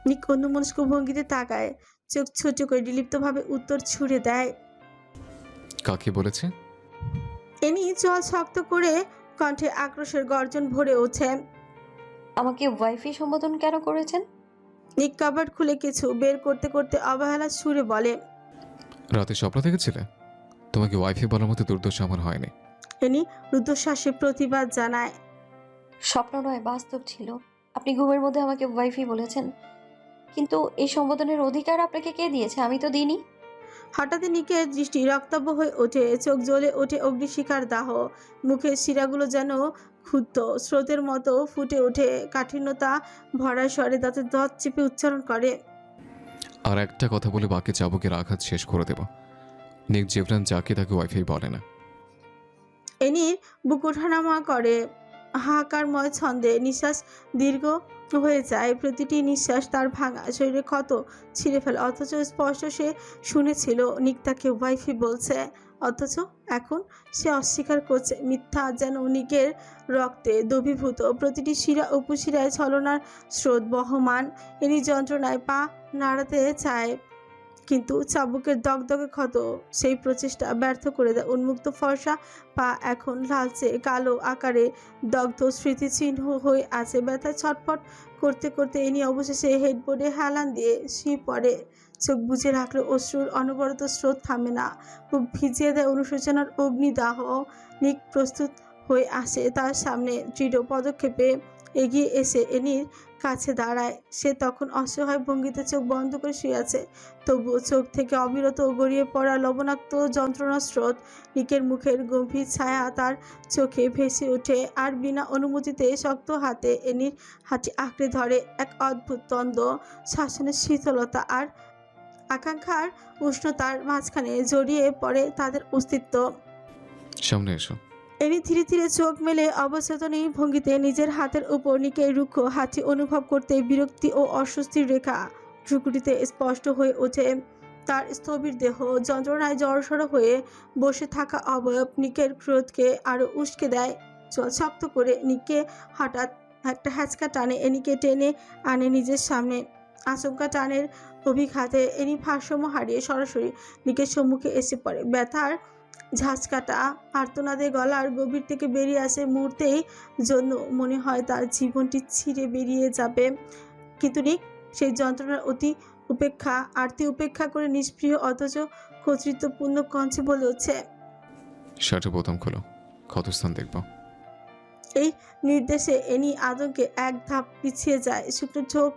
নিক অন্যমনস্ক ভঙ্গিতে তাকায়, চোখ ছোট করে নির্লিপ্তভাবে উত্তর ছুড়ে দেয়। কাকে বলেছে? এনি চোয়াল শক্ত করে কণ্ঠে আক্রোশের গর্জন ভরে ওঠে। আমাকে ওয়াইফাই সম্বোধন কেন করেছেন? নিক কাবার্ড খুলে কিছু বের করতে করতে অবহেলার সুরে বলে। রাতে স্বপ্ন দেখেছিলে? তোমাকে ওয়াইফাই বলার মতো দুর্দশা আমার হয়নি। এনি রুদ্ধশ্বাসে প্রতিবাদ জানায়। স্বপ্ন নয়, বাস্তব ছিল। আপনি ঘুমের মধ্যে আমাকে ওয়াইফাই বলেছেন, কিন্তু এই সম্বোধনের অধিকার আপনাকে কে দিয়েছে? আমি তো দিইনি। হঠাৎ নিকের দৃষ্টি রক্তাভ হয়ে ওঠে, চোখ জ্বলে ওঠে অগ্নিশিখার দাহ, মুখের শিরাগুলো যেন ক্ষুব্ধ স্রোতের মতো ফুটে ওঠে, কাঠিন্যতা ভরা স্বরে দাঁতে দাঁত চেপে উচ্চারণ করে। আর একটা কথা বলে বাকি চাবুকের আঘাত শেষ করে দেব। নিক জেভরান যাকে তাকে ওয়াইফাই বলে না। এনির বুক ওঠানামা করে, হাহাকারময় ছন্দে নিঃশ্বাস দীর্ঘ হয়ে যায়। প্রতিটি নিঃশ্বাস তার ভাঙা শরীরে ক্ষত ছিঁড়ে ফেলে। অথচ স্পষ্ট সে শুনেছিল নিক তাকে ওয়াইফি বলছে, অথচ এখন সে অস্বীকার করছে। মিথ্যা যেন নিকের রক্তে দবিভূত, প্রতিটি শিরা উপশিরায় ছলনার স্রোত বহমান। এনি যন্ত্রণায় পা নাড়াতে চায়, কিন্তু চাবুকের দগদগে ক্ষত সেই প্রচেষ্টা ব্যর্থ করে দেয়। উন্মুক্ত ফর্সা পা এখন লালচে কালো আকারে দগ্ধ স্মৃতিচিহ্ন হয়ে আছে। ব্যথায় ছটফট করতে করতে এনি অবশেষে হেডবোর্ডে হেলান দিয়ে শুয়ে পড়ে। চোখ বুজে রাখলে অশ্রুর অনবরত স্রোত থামে না, বুক ভিজিয়ে দেয় অনুশোচনার অগ্নিদাহ। নিক প্রস্তুত হয়ে আসে তার সামনে, দৃঢ় পদক্ষেপে এগিয়ে এসে এনির কাছে দাঁড়ায়। সে তখন অসহায় ভঙ্গিতে চোখ বন্ধ করে শুয়ে আছে, তবুও চোখ থেকে অবিরত গড়িয়ে পড়া লবণাক্ত যন্ত্রণার স্রোত। নিকের মুখের গম্ভীর ছায়া তার চোখে ভেসে ওঠে, আর বিনা অনুমতিতে শক্ত হাতে এনির হাতটি আঁকড়ে ধরে। এক অদ্ভুত দ্বন্দ্ব, শাসনের শীতলতা আর আকাঙ্ক্ষার উষ্ণতার মাঝখানে জড়িয়ে পড়ে তাদের অস্তিত্ব। সামনে এসো। এনি ধীরে ধীরে চোখ মেলে অবচেতনী ভঙ্গিতে নিজের হাতের উপর নিকের রুক্ষ হাতটি অনুভব করতে বিরক্তি ও অস্বস্তির রেখা ভ্রুকুটিতে স্পষ্ট হয়ে ওঠে। তার স্থবির দেহ যন্ত্রণায় জড়সড় হয়ে বসে থাকা অবয়ব নিকের ক্রোধকে আরো উস্কে দেয়। চল শক্ত করে নিককে হঠাৎ একটা হ্যাচকা টানে এনিকে টেনে আনে নিজের সামনে। আচমকা টানের অভিঘাতে এনি ভারসাম্য হারিয়ে সরাসরি নিকের সম্মুখে এসে পড়ে। ব্যথার ঝাঁঝকাটা আর্তনাদে গলার গভীর থেকে বেরিয়ে আসে। মুহূর্তেই জন্য মনে হয় তার জীবনটি ছিঁড়ে বেরিয়ে যাবে, কিন্তু নিক সেই যন্ত্রণার আরতি উপেক্ষা করে নিষ্প্রিয় অথচ কর্তৃত্বপূর্ণ কণ্ঠে বলে হচ্ছে। শার্টের বোতাম খোলো, ক্ষতস্থান দেখব। এই নির্দেশে এনি আতঙ্কে এক ধাপ পিছিয়ে যায়। শুকনো চোখ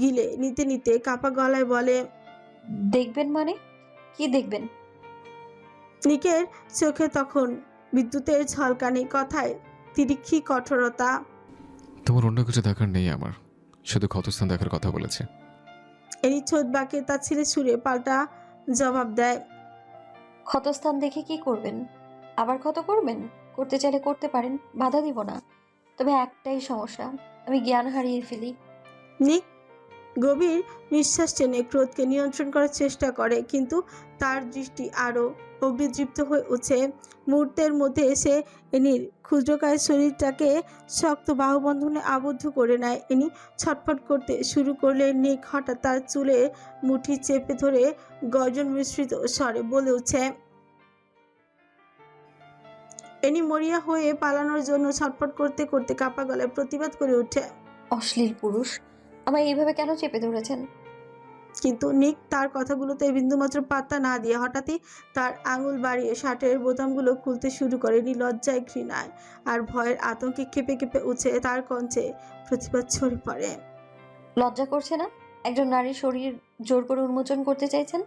গিলে নিতে নিতে কাপা গলায় বলে, দেখবেন মানে? কি দেখবেন? নিকের চোখে তখন বিদ্যুতের ঝলকানি, কথায় তিরিক্ষি কঠোরতা। তোমার অন্য কিছু দেখার নেই আমার, শুধু ক্ষতস্থান দেখার কথা বলেছে। এনি ছোট বাঁকে তার ছেলে সুরে পাল্টা জবাব দেয়। ক্ষতস্থান দেখে কি করবেন? আবার ক্ষত করবেন? করতে চাইলে করতে পারেন, বাধা দিব না। তবে একটাই সমস্যা, আমি জ্ঞান হারিয়ে ফেলি। নিক গভীর নিঃশ্বাস টেনে ক্রোধকে নিয়ন্ত্রণ করার চেষ্টা করে, কিন্তু তার দৃষ্টি আরও অগ্নিদৃপ্ত হয়ে উঠে। মুহূর্তের মধ্যে এসে এনির ক্ষুদ্রকায় শরীরটাকে শক্ত বাহুবন্ধনে আবদ্ধ করে নেয়। এনি ছটফট করতে শুরু করলে নিক হঠাৎ তার চুলে মুঠি চেপে ধরে গর্জন মিশ্রিত স্বরে বলে উঠে। এনি মরিয়া হয়ে পালানোর জন্য ছটফট করতে করতে কাপা গলায় প্রতিবাদ করে ওঠে। অশ্লীল পুরুষ, আমায় এইভাবে কেন চেপে ধরেছেন? কিন্তু নিক তার কথাগুলোতে বিন্দুমাত্র পাত্তা না দিয়ে হঠাৎই তার আঙুল বাড়িয়ে শার্টের বোতামগুলো খুলতে শুরু করে। লজ্জায়, ঘৃণায় আর ভয়ের আতঙ্কে কেঁপে কেঁপে উঠে তার কণ্ঠে প্রতিবাদ ছড়ে পড়ে। লজ্জা করছে না? একজন নারীর শরীর জোর করে উন্মোচন করতে চাইছেন?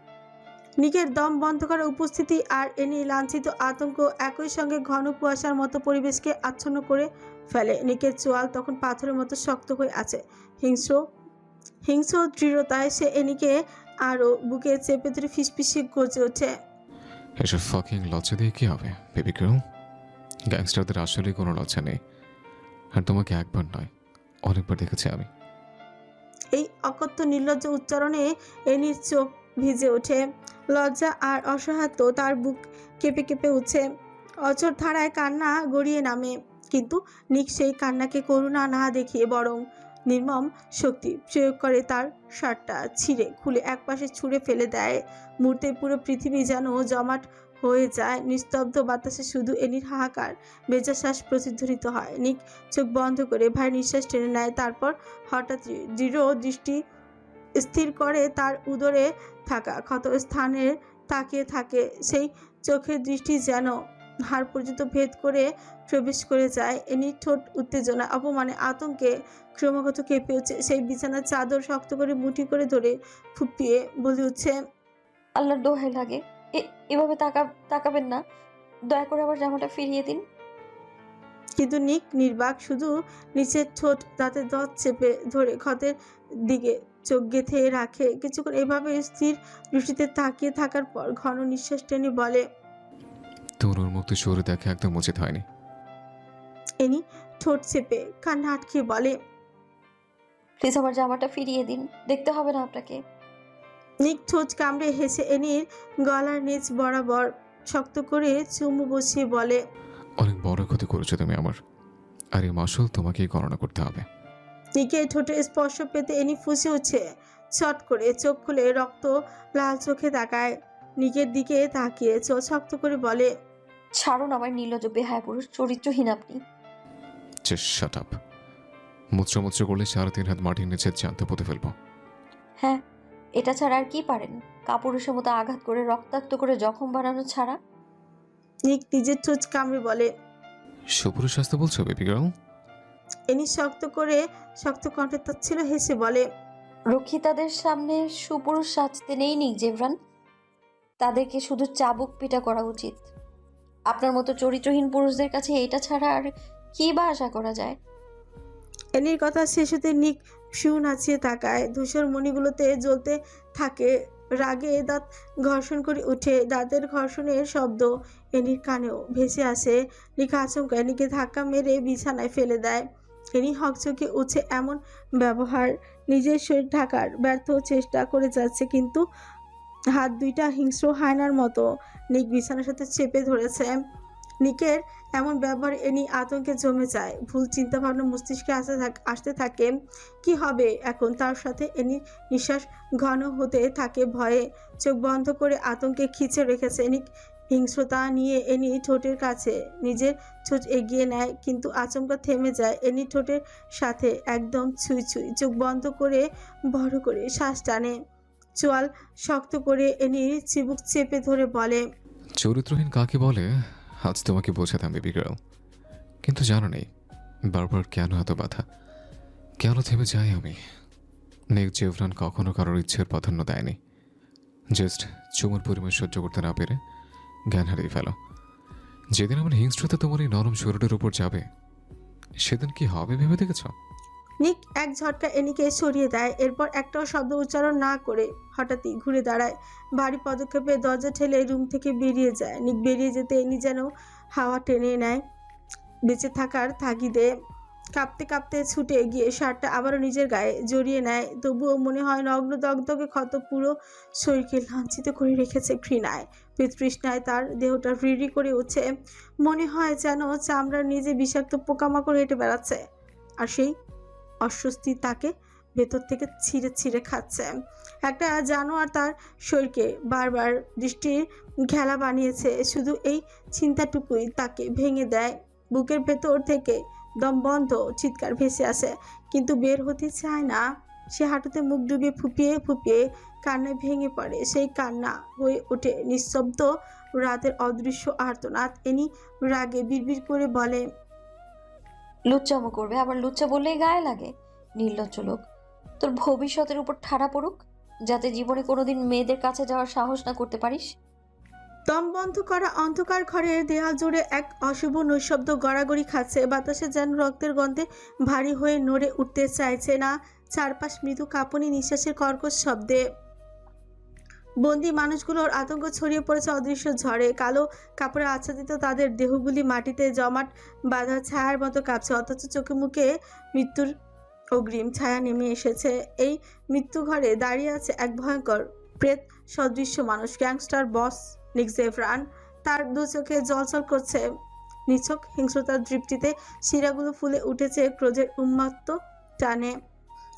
নিকের দম বন্ধ করা উপস্থিতি আর এনি লাঞ্ছিত আতঙ্ক একই সঙ্গে ঘন কুয়াশার মতো পরিবেশকে আচ্ছন্ন করে ফেলে। নিকের চোয়াল তখন পাথরের মতো শক্ত হয়ে আছে। হিংস্র দৃঢ়তায় সে এনিকে আরও বুকে চেপে ধরে ফিসফিসে গর্জে ওঠে। এসব ফাকিং লজ্জা দিয়ে কি হবে বেবি গার্ল? গ্যাংস্টারদের আসলে কোনো লজ্জা নেই। আর তোমাকে একবার নয়, অনেকবার দেখেছি আমি। এই অকথ্য নির্লজ্জ উচ্চারণে এনির চোখ ভিজে ওঠে। লজ্জা আর অসহায়ত্ব তার বুক কেঁপে কেঁপে উঠছে। অচর ধারায় কান্না গড়িয়ে নামে, কিন্তু নিক সেই কান্নাকে করুণা না দেখিয়ে বরং নির্মম শক্তি প্রয়োগ করে তার শার্টটা ছিঁড়ে খুলে একপাশে ছুঁড়ে ফেলে দেয়। মুহূর্তে পুরো পৃথিবী যেন জমাট হয়ে যায়। নিস্তব্ধ বাতাসে শুধু এনির হাহাকার, ভেজা শ্বাস প্রতিধ্বনিত হয়। নিক চোখ বন্ধ করে ভারী নিঃশ্বাস টেনে নেয়, তারপর হঠাৎ দৃঢ় দৃষ্টি স্থির করে তার উদরে থাকা ক্ষত স্থানে তাকিয়ে থাকে। সেই চোখের দৃষ্টি যেন হাড় পর্যন্ত ভেদ করে প্রবেশ করে যায়। এনি ঠোঁট উত্তেজনা, অপমানে, আতঙ্কে ক্রমাগত কেঁপে উঠছে। সেই বিছানার চাদর শক্ত করে মুঠি করে ধরে ফুপিয়ে বলে উঠছে, আল্লাহর দোহাই লাগে, এভাবে তাকাবেন না। দয়া করে আমার জামাটা ফিরিয়ে দিন। কিন্তু নিক নির্বাক, শুধু নিচের ঠোঁট দাঁতে দাঁত চেপে ধরে ক্ষতের দিকে চোখ গেঁথে রাখে। কিছুক্ষণ এভাবে স্থির দৃষ্টিতে তাকিয়ে থাকার পর ঘন নিঃশ্বাস টেনে বলে, তোর উন্মুক্ত শরীর দেখা একদম উচিত হয়নি। এনি ঠোঁট চেপে কান্না আটকে বলে, প্লিজ আমার জামাটা ফিরিয়ে দিন, দেখতে হবে না আপনাকে। নিক ঠোঁট কামড়ে হেসে এনির গলার নিচ বরাবর শক্ত করে চুমু বসিয়ে বলে, অনেক বড় ক্ষতি করেছো তুমি আমার, আর এই মাসুল তোমাকেই গণনা করতে হবে। নিকের ঠোঁটে স্পর্শ পেতে এনি ফুঁসে উঠছে। ছট করে চোখ খুলে রক্ত লাল চোখে তাকায়। নিকের দিকে তাকিয়ে চোখ শক্ত করে বলে, ছাড়ুন আমার নির্লজ্জ বেহায়া পুরুষ, চরিত্রহীন আপনি। Shut up. মুচড়ো করলে 3.5 হাত মাটির নিচে জানতে পুঁতে ফেলবো। হ্যাঁ, এটা ছাড়া আর কি পারেন? কাপুরুষের মতো আঘাত করে রক্তাক্ত করে জখম বানানো ছাড়া। নিক নিজের ঠোঁট কামড়ে বলে, সুপুরুষ স্বাস্থ্য বলছো বেবি গার্ল? এনি শক্ত কণ্ঠে তাচ্ছিল হেসে বলে, রক্ষিতাদের সামনে সুপুরুষ সাজতে নেই নিক জেভরান, তাদেরকে শুধু চাবুক পিটা করা উচিত। আপনার মতো চরিত্রহীন পুরুষদের কাছে এটা ছাড়া আর কি বা আশা করা যায়? এনির কথা শেষ হতে নিক ফিউ নাচিয়ে তাকায়। ধূসর মণিগুলোতে জ্বলতে থাকে। রাগে দাঁত ঘর্ষণ করে উঠে। দাঁতের ঘর্ষণের শব্দ এনির কানেও ভেসে আসে। নিক আচমকা এনিকে ধাক্কা মেরে বিছানায় ফেলে দেয়। এনি হকচকে উঠে এমন ব্যবহার, নিজের শরীর ঢাকার ব্যর্থ চেষ্টা করে যাচ্ছে, কিন্তু হাত দুইটা হিংস্র হায়নার মতো নিক বিছানার সাথে চেপে ধরেছে। নিকের এমন ব্যবহার এনি আতঙ্কে জমে যায়। ভুল চিন্তাভাবনা মস্তিষ্কে আসতে থাকে। কি হবে এখন তার সাথে? এনির নিঃশ্বাস ঘন হতে থাকে ভয়ে। চোখ বন্ধ করে আতঙ্কে খিচে রেখেছে। এনি হিংস্রতা নিয়ে এনি ঠোঁটের কাছে নিজের ঠোঁট এগিয়ে নেয়, কিন্তু আচমকা থেমে যায়। এনি ঠোঁটের সাথে একদম ছুঁই ছুঁই। চোখ বন্ধ করে বড় করে শ্বাস টানে। চোয়াল শক্ত করে এনির চিবুক চেপে ধরে বলে, চরিত্রহীন কাকে বলে আজ তোমাকে বোঝাতাম বেবি গার্ল, কিন্তু জানো নেই বারবার কেন এত বাধা, কেন থেমে যাই আমি। নিক জেভরান কখনো কারোর ইচ্ছের প্রাধান্য দেয়নি। জাস্ট চুমুর পরিমাণ সহ্য করতে না পেরে জ্ঞান হারিয়ে ফেলো। যেদিন আমার হিংস্রতা তোমার এই নরম শরীরের উপর যাবে, সেদিন কি হবে ভেবে দেখেছ? নিক এক ঝটকা এনিকে সরিয়ে দেয়। এরপর একটাও শব্দ উচ্চারণ না করে হঠাৎই ঘুরে দাঁড়ায়। ভারী পদক্ষেপে দরজা ঠেলে রুম থেকে বেরিয়ে যায়। নিক বেরিয়ে যেতে এনি যেন হাওয়া টেনে নেয় বেঁচে থাকার তাগিদে। কাঁপতে কাঁপতে ছুটে গিয়ে শার্টটা আবারও নিজের গায়ে জড়িয়ে নেয়। তবুও মনে হয় নগ্ন দগদগে ক্ষত পুরো শরীরকে লাঞ্ছিত করে রেখেছে ঘৃণায়। তৃষ্ণায় তার দেহটা রিড়ি করে উঠছে। মনে হয় যেন চামড়ার নিজে বিষাক্ত পোকামাকড় হেঁটে বেড়াচ্ছে, আর সেই অস্বস্তি তাকে ভেতর থেকে ছিঁড়ে ছিঁড়ে খাচ্ছে। একটা জানোয়ার তার শরীরকে বারবার দৃষ্টির ঘেলা বানিয়েছে। শুধু এই চিন্তাটুকুই তাকে ভেঙে দেয়। বুকের ভেতর থেকে দম বন্ধ চিৎকার ভেসে আসে, কিন্তু বের হতে চায় না। সে হাঁটুতে মুখ ডুবিয়ে ফুপিয়ে ফুপিয়ে কান্নায় ভেঙে পড়ে। সেই কান্না হয়ে ওঠে নিঃশব্দ রাতের অদৃশ্য আর্তনাদ। এনি রাগে বিড়বিড় করে বলে, লুচ্চামো করবে, আবার লুচ্চা বললেই গায়ে লাগে। নির্লজ্জ লোক, তোর ভবিষ্যতের উপর ঠাড়া পড়ুক। যাতে জীবনে কোনোদিন মেয়েদের কাছে যাওয়ার সাহস না করতে পারিস? দম বন্ধ করা অন্ধকার ঘরের দেয়াল জুড়ে এক অশুভ নৈশব্দ গড়াগড়ি খাচ্ছে। বাতাসে যেন রক্তের গন্ধে ভারী হয়ে নড়ে উঠতে চাইছে না। চারপাশ মৃদু কাঁপুনি, নিঃশ্বাসের কর্কশ শব্দে বন্দি মানুষগুলোর আতঙ্ক ছড়িয়ে পড়েছে অদৃশ্য ঝড়ে। কালো কাপড়ে আচ্ছাদিত তাদের দেহগুলি মাটিতে জমাট বাঁধা ছায়ার মতো কাঁপছে, অথচ চোখে মুখে মৃত্যুর অগ্রিম ছায়া নেমে এসেছে। এই মৃত্যু ঘরে দাঁড়িয়ে আছে এক ভয়ঙ্কর প্রেত সদৃশ্য মানুষ, গ্যাংস্টার বস নিক জেভরান। তার দু চোখে জলজল করছে নিছক হিংস্রতার দৃপ্তিতে, শিরাগুলো ফুলে উঠেছে ক্রোধের উন্মত্ত টানে।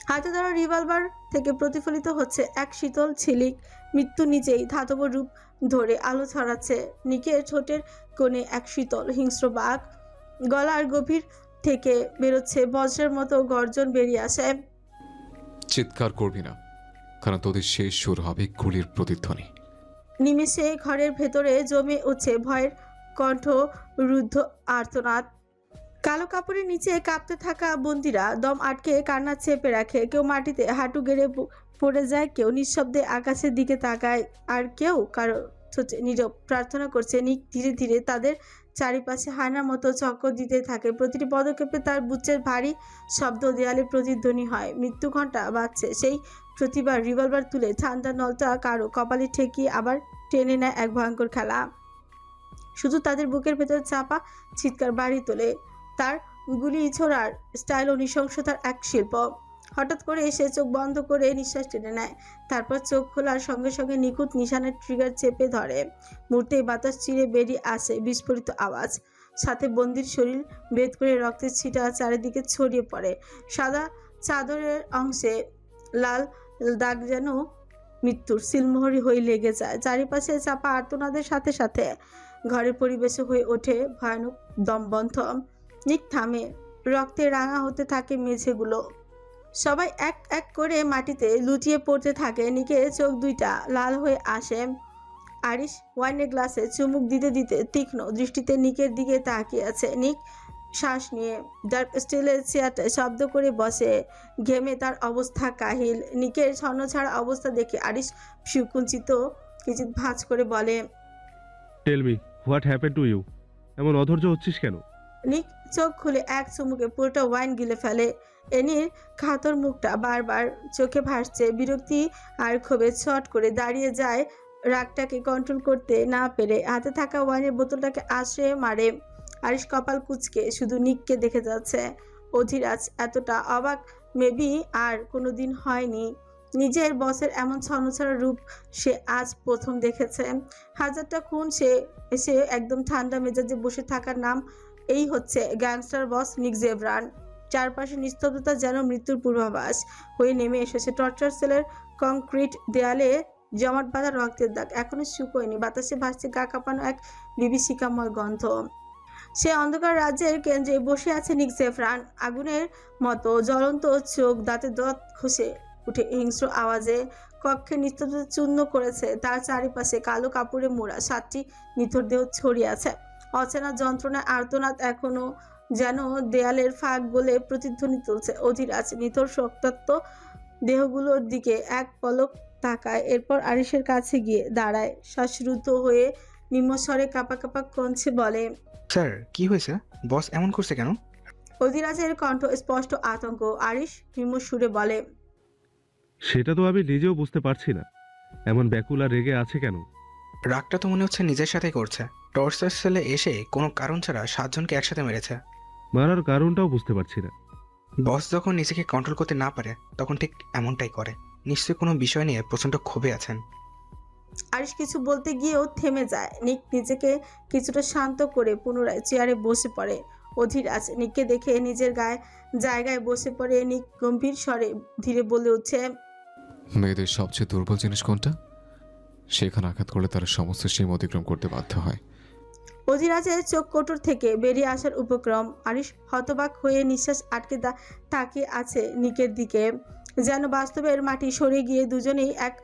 হাতে ধরা রিভলভার থেকে প্রতিফলিত হচ্ছে এক শীতল ঝিলিক। মৃত্যু নিজেই ধাতব রূপ ধরে আলো ছড়াচ্ছে। নিকের ঠোঁটের কোণে এক শীতল হিংস্র বাঘ, গলার গভীর থেকে বেরোচ্ছে বজ্রের মতো গর্জন বেরিয়ে আসে। চিৎকার করবি না, কারণ তোদের শেষ সুর হবে গুলির প্রতিধ্বনি। নিমেষে ঘরের ভেতরে জমে উঠছে ভয়ের কণ্ঠ, রুদ্ধ আর্তনাদ। কালো কাপড়ের নিচে কাঁপতে থাকা বন্দিরা দম আটকে কান্না চেপে রাখে। কেউ মাটিতে হাঁটু গেড়ে পড়ে যায়, কেউ নিঃশব্দে আকাশের দিকে তাকায়, আর কেউ কারো ঠোঁটে নীরব প্রার্থনা করছে। নিক ধীরে ধীরে তাদের চারিপাশে হায়নার মতো চক্কর দিতে থাকে। প্রতিটি পদক্ষেপে তার বুকের ভারী শব্দ দেয়ালে প্রতিধ্বনি হয়। মৃত্যু ঘণ্টা বাজছে, সেই প্রতিবার রিভলভার তুলে ঠান্ডা নলটা কারো কপালে ঠেকিয়ে আবার টেনে নেয় এক ভয়ঙ্কর খেলা। শুধু তাদের বুকের ভেতর চাপা চিৎকার বাড়ি তোলে। তার গুলি ছোড়ার স্টাইল ও নৃশংসতার এক শিল্প। হঠাৎ করে এসে চোখ বন্ধ করে নিঃশ্বাস টেনে নেয়, তারপর চোখ খোলার সঙ্গে সঙ্গে নিখুঁত নিশানের ট্রিগার চেপে ধরে। মুহূর্তেই বাতাস চিরে বেরিয়ে আসে বিস্ফোরিত আওয়াজ, সাথে বন্দির শরীর ভেদ করে রক্তের ছিটা চারিদিকে ছড়িয়ে পড়ে। সাদা চাদরের অংশে লাল দাগ যেন মৃত্যুর সিলমোহরি হয়ে লেগে যায়। চারিপাশে চাপা আর্তনাদের সাথে সাথে ঘরের পরিবেশে হয়ে ওঠে ভয়ানক দমবন্ধ। নিক থামে, রক্তে রাঙা হতে থাকে মেঝেগুলো। সবাই এক এক করে মাটিতে লুটিয়ে পড়তে থাকে। নিকে চোখ দুইটা লাল হয়ে আসে। আরিশ ওয়াইনের গ্লাসে চুমুক দিতে দিতে তীক্ষ্ণ দৃষ্টিতে নিকের দিকে তাকিয়ে আছে। নিক শ্বাস নিয়ে ডার্ক স্টিলের চেয়ারটা শব্দ করে বসে, ঘেমে তার অবস্থা কাহিল। নিকের ছন্নছাড়া অবস্থা দেখে আরিশ সুকুঞ্চিত কিঞ্চিত ভাঁজ করে বলে, tell me what happen to you? এমন অধৈর্য হচ্ছিস কেন? নিক চোখ খুলে এক চুমুকে পুরোটা ওয়াইন গিলে ফেলে। এনির খাতর মুখটা বারবার চোখে ভাসছে বিরক্তি আর ক্ষোভে। ছট করে দাঁড়িয়ে যায়, রাগটাকে কন্ট্রোল করতে না পেরে হাতে থাকা ওয়াইনের বোতলটাকে আশ্রে মারে। আরিশ কপাল কুঁচকে শুধু নিককে দেখে যাচ্ছে। অধিরাজ এতটা অবাক মেবি আর কোনোদিন হয়নি। নিজের বসের এমন ছন্নছাড়া রূপ সে আজ প্রথম দেখেছে। হাজারটা খুন সে এসে একদম ঠান্ডা মেজাজে বসে থাকার নাম এই হচ্ছে গ্যাংস্টার বস নিক জেভরান। চারপাশে নিস্তব্ধতা যেন মৃত্যুর পূর্বাভাস হয়ে নেমে এসেছে। টর্চার সেলের কংক্রিট দেয়ালে জমাট বাঁধা রক্তের দাগ এখনো শুকোয়নি। বাতাসে ভাসছে গা কাঁপানো এক বিভীষিকাময় গন্ধ। সে অন্ধকার রাজ্যের কেন্দ্রে বসে আছে নিক জেভরান, আগুনের মতো জ্বলন্ত চোখ, দাঁতে দাঁত ঘষে উঠে হিংস্র আওয়াজে কক্ষে নিস্তব্ধতা চূর্ণ করেছে। তার চারিপাশে কালো কাপড়ে মোড়া 7টি নিথর দেহ ছড়িয়ে আছে। অচেনা যন্ত্রণা আর্তনাদ এখনো যেন দেয়ালের ফাঁক বলে প্রতিধ্বনি তুলছে। অধিরাজ নিথর শক্তাক্ত দেহগুলোর দিকে এক পলক তাকায়, এরপর আরিশের কাছে গিয়ে দাঁড়ায়। শ্বাসরুদ্ধ হয়ে নিম্নস্বরে কাঁপা কাঁপা কণ্ঠে বলে, স্যার কি হয়েছে? বস এমন করছে কেন? অধিরাজের কণ্ঠ স্পষ্ট আতঙ্ক। আরিশ নিম্ন সুরে বলে, সেটা তো আমি নিজেও বুঝতে পারছি না, এমন ব্যাকুল আর রেগে আছে কেন? রাগটা তো মনে হচ্ছে নিজের সাথেই করছে। টর্চার সেলে এসে কোনো কারণ ছাড়া 7 জনকে একসাথে মেরেছে। মারার কারণটাও বুঝতে পারছি না। বস যখন নিজেকে কন্ট্রোল করতে না পারে তখন ঠিক এমনটাই করে। নিশ্চয়ই কোনো বিষয় নিয়ে প্রচণ্ড ক্ষোভে আছেন। আরিশ কিছু বলতে গিয়েও থেমে যায়। নিক নিজেকে কিছুটা শান্ত করে পুনরায় চেয়ারে বসে পড়ে। অধিরাজ নিককে দেখে নিজের জায়গায় বসে পড়ে। নিক গম্ভীর স্বরে ধীরে বলে উঠছে, মেয়েদের সবচেয়ে দুর্বল জিনিস কোনটা? সেখানে আঘাত করলে তারা সমস্ত সীমা অতিক্রম করতে বাধ্য হয়। অধিরাজের চোখ কোটর থেকে বেরিয়ে আসার উপক্রম। আরিশ হতবাক হয়ে নিঃশ্বাস আটকে তাকিয়ে আছে নিকের দিকে, যেন বাস্তবের মাটি সরে গিয়ে দুজনেই এক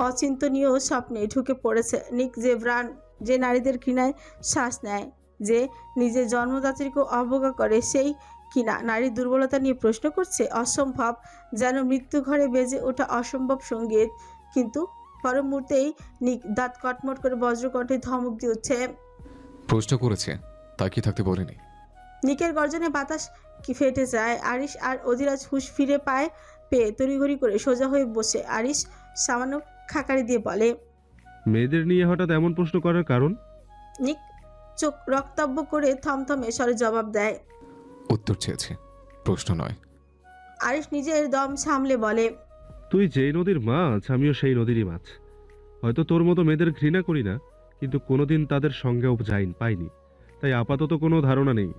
অচিন্তনীয় স্বপ্নে ঢুকে পড়েছে। নিক জেভরান যে নারীদের ঘৃণায় শ্বাস নেয়, যে নিজের জন্মদাত্রীকে অবজ্ঞা করে, সেই কিনা নারীর দুর্বলতা নিয়ে প্রশ্ন করছে। অসম্ভব, যেন মৃত্যু ঘরে বেজে ওঠা অসম্ভব সঙ্গীত। কিন্তু পর মুহূর্তেই নিক দাঁত কটমট করে বজ্রকণ্ঠে ধমক দিয়ে উঠছে। প্রশ্ন করেছে তাকিয়ে থাকতে বলিনি। নিকের গর্জনে বাতাস কি ফেটে যায়। আরিশ আর অধিরাজ হুঁশ ফিরে পেয়ে তড়িঘড়ি করে সোজা হয়ে বসে। আরিশ সামান্য খাকারি দিয়ে বলে, মেয়েদের নিয়ে হঠাৎ এমন প্রশ্ন করার কারণ? নিক চোখ রক্তাব্য করে থমথমে স্বরে জবাব দেয়। উত্তর চেয়েছে, প্রশ্ন নয়। আরিশ নিজের দম সামলে বলে, তুই যেই নদীর মাছ আমিও সেই নদীরই মাছ। হয়তো তোর মতো মেয়েদের ঘৃণা করি না, কিন্তু কোনোদিন তাদের সঙ্গেও পাইনি, তাই আপাতত কোনো ধারণা নেই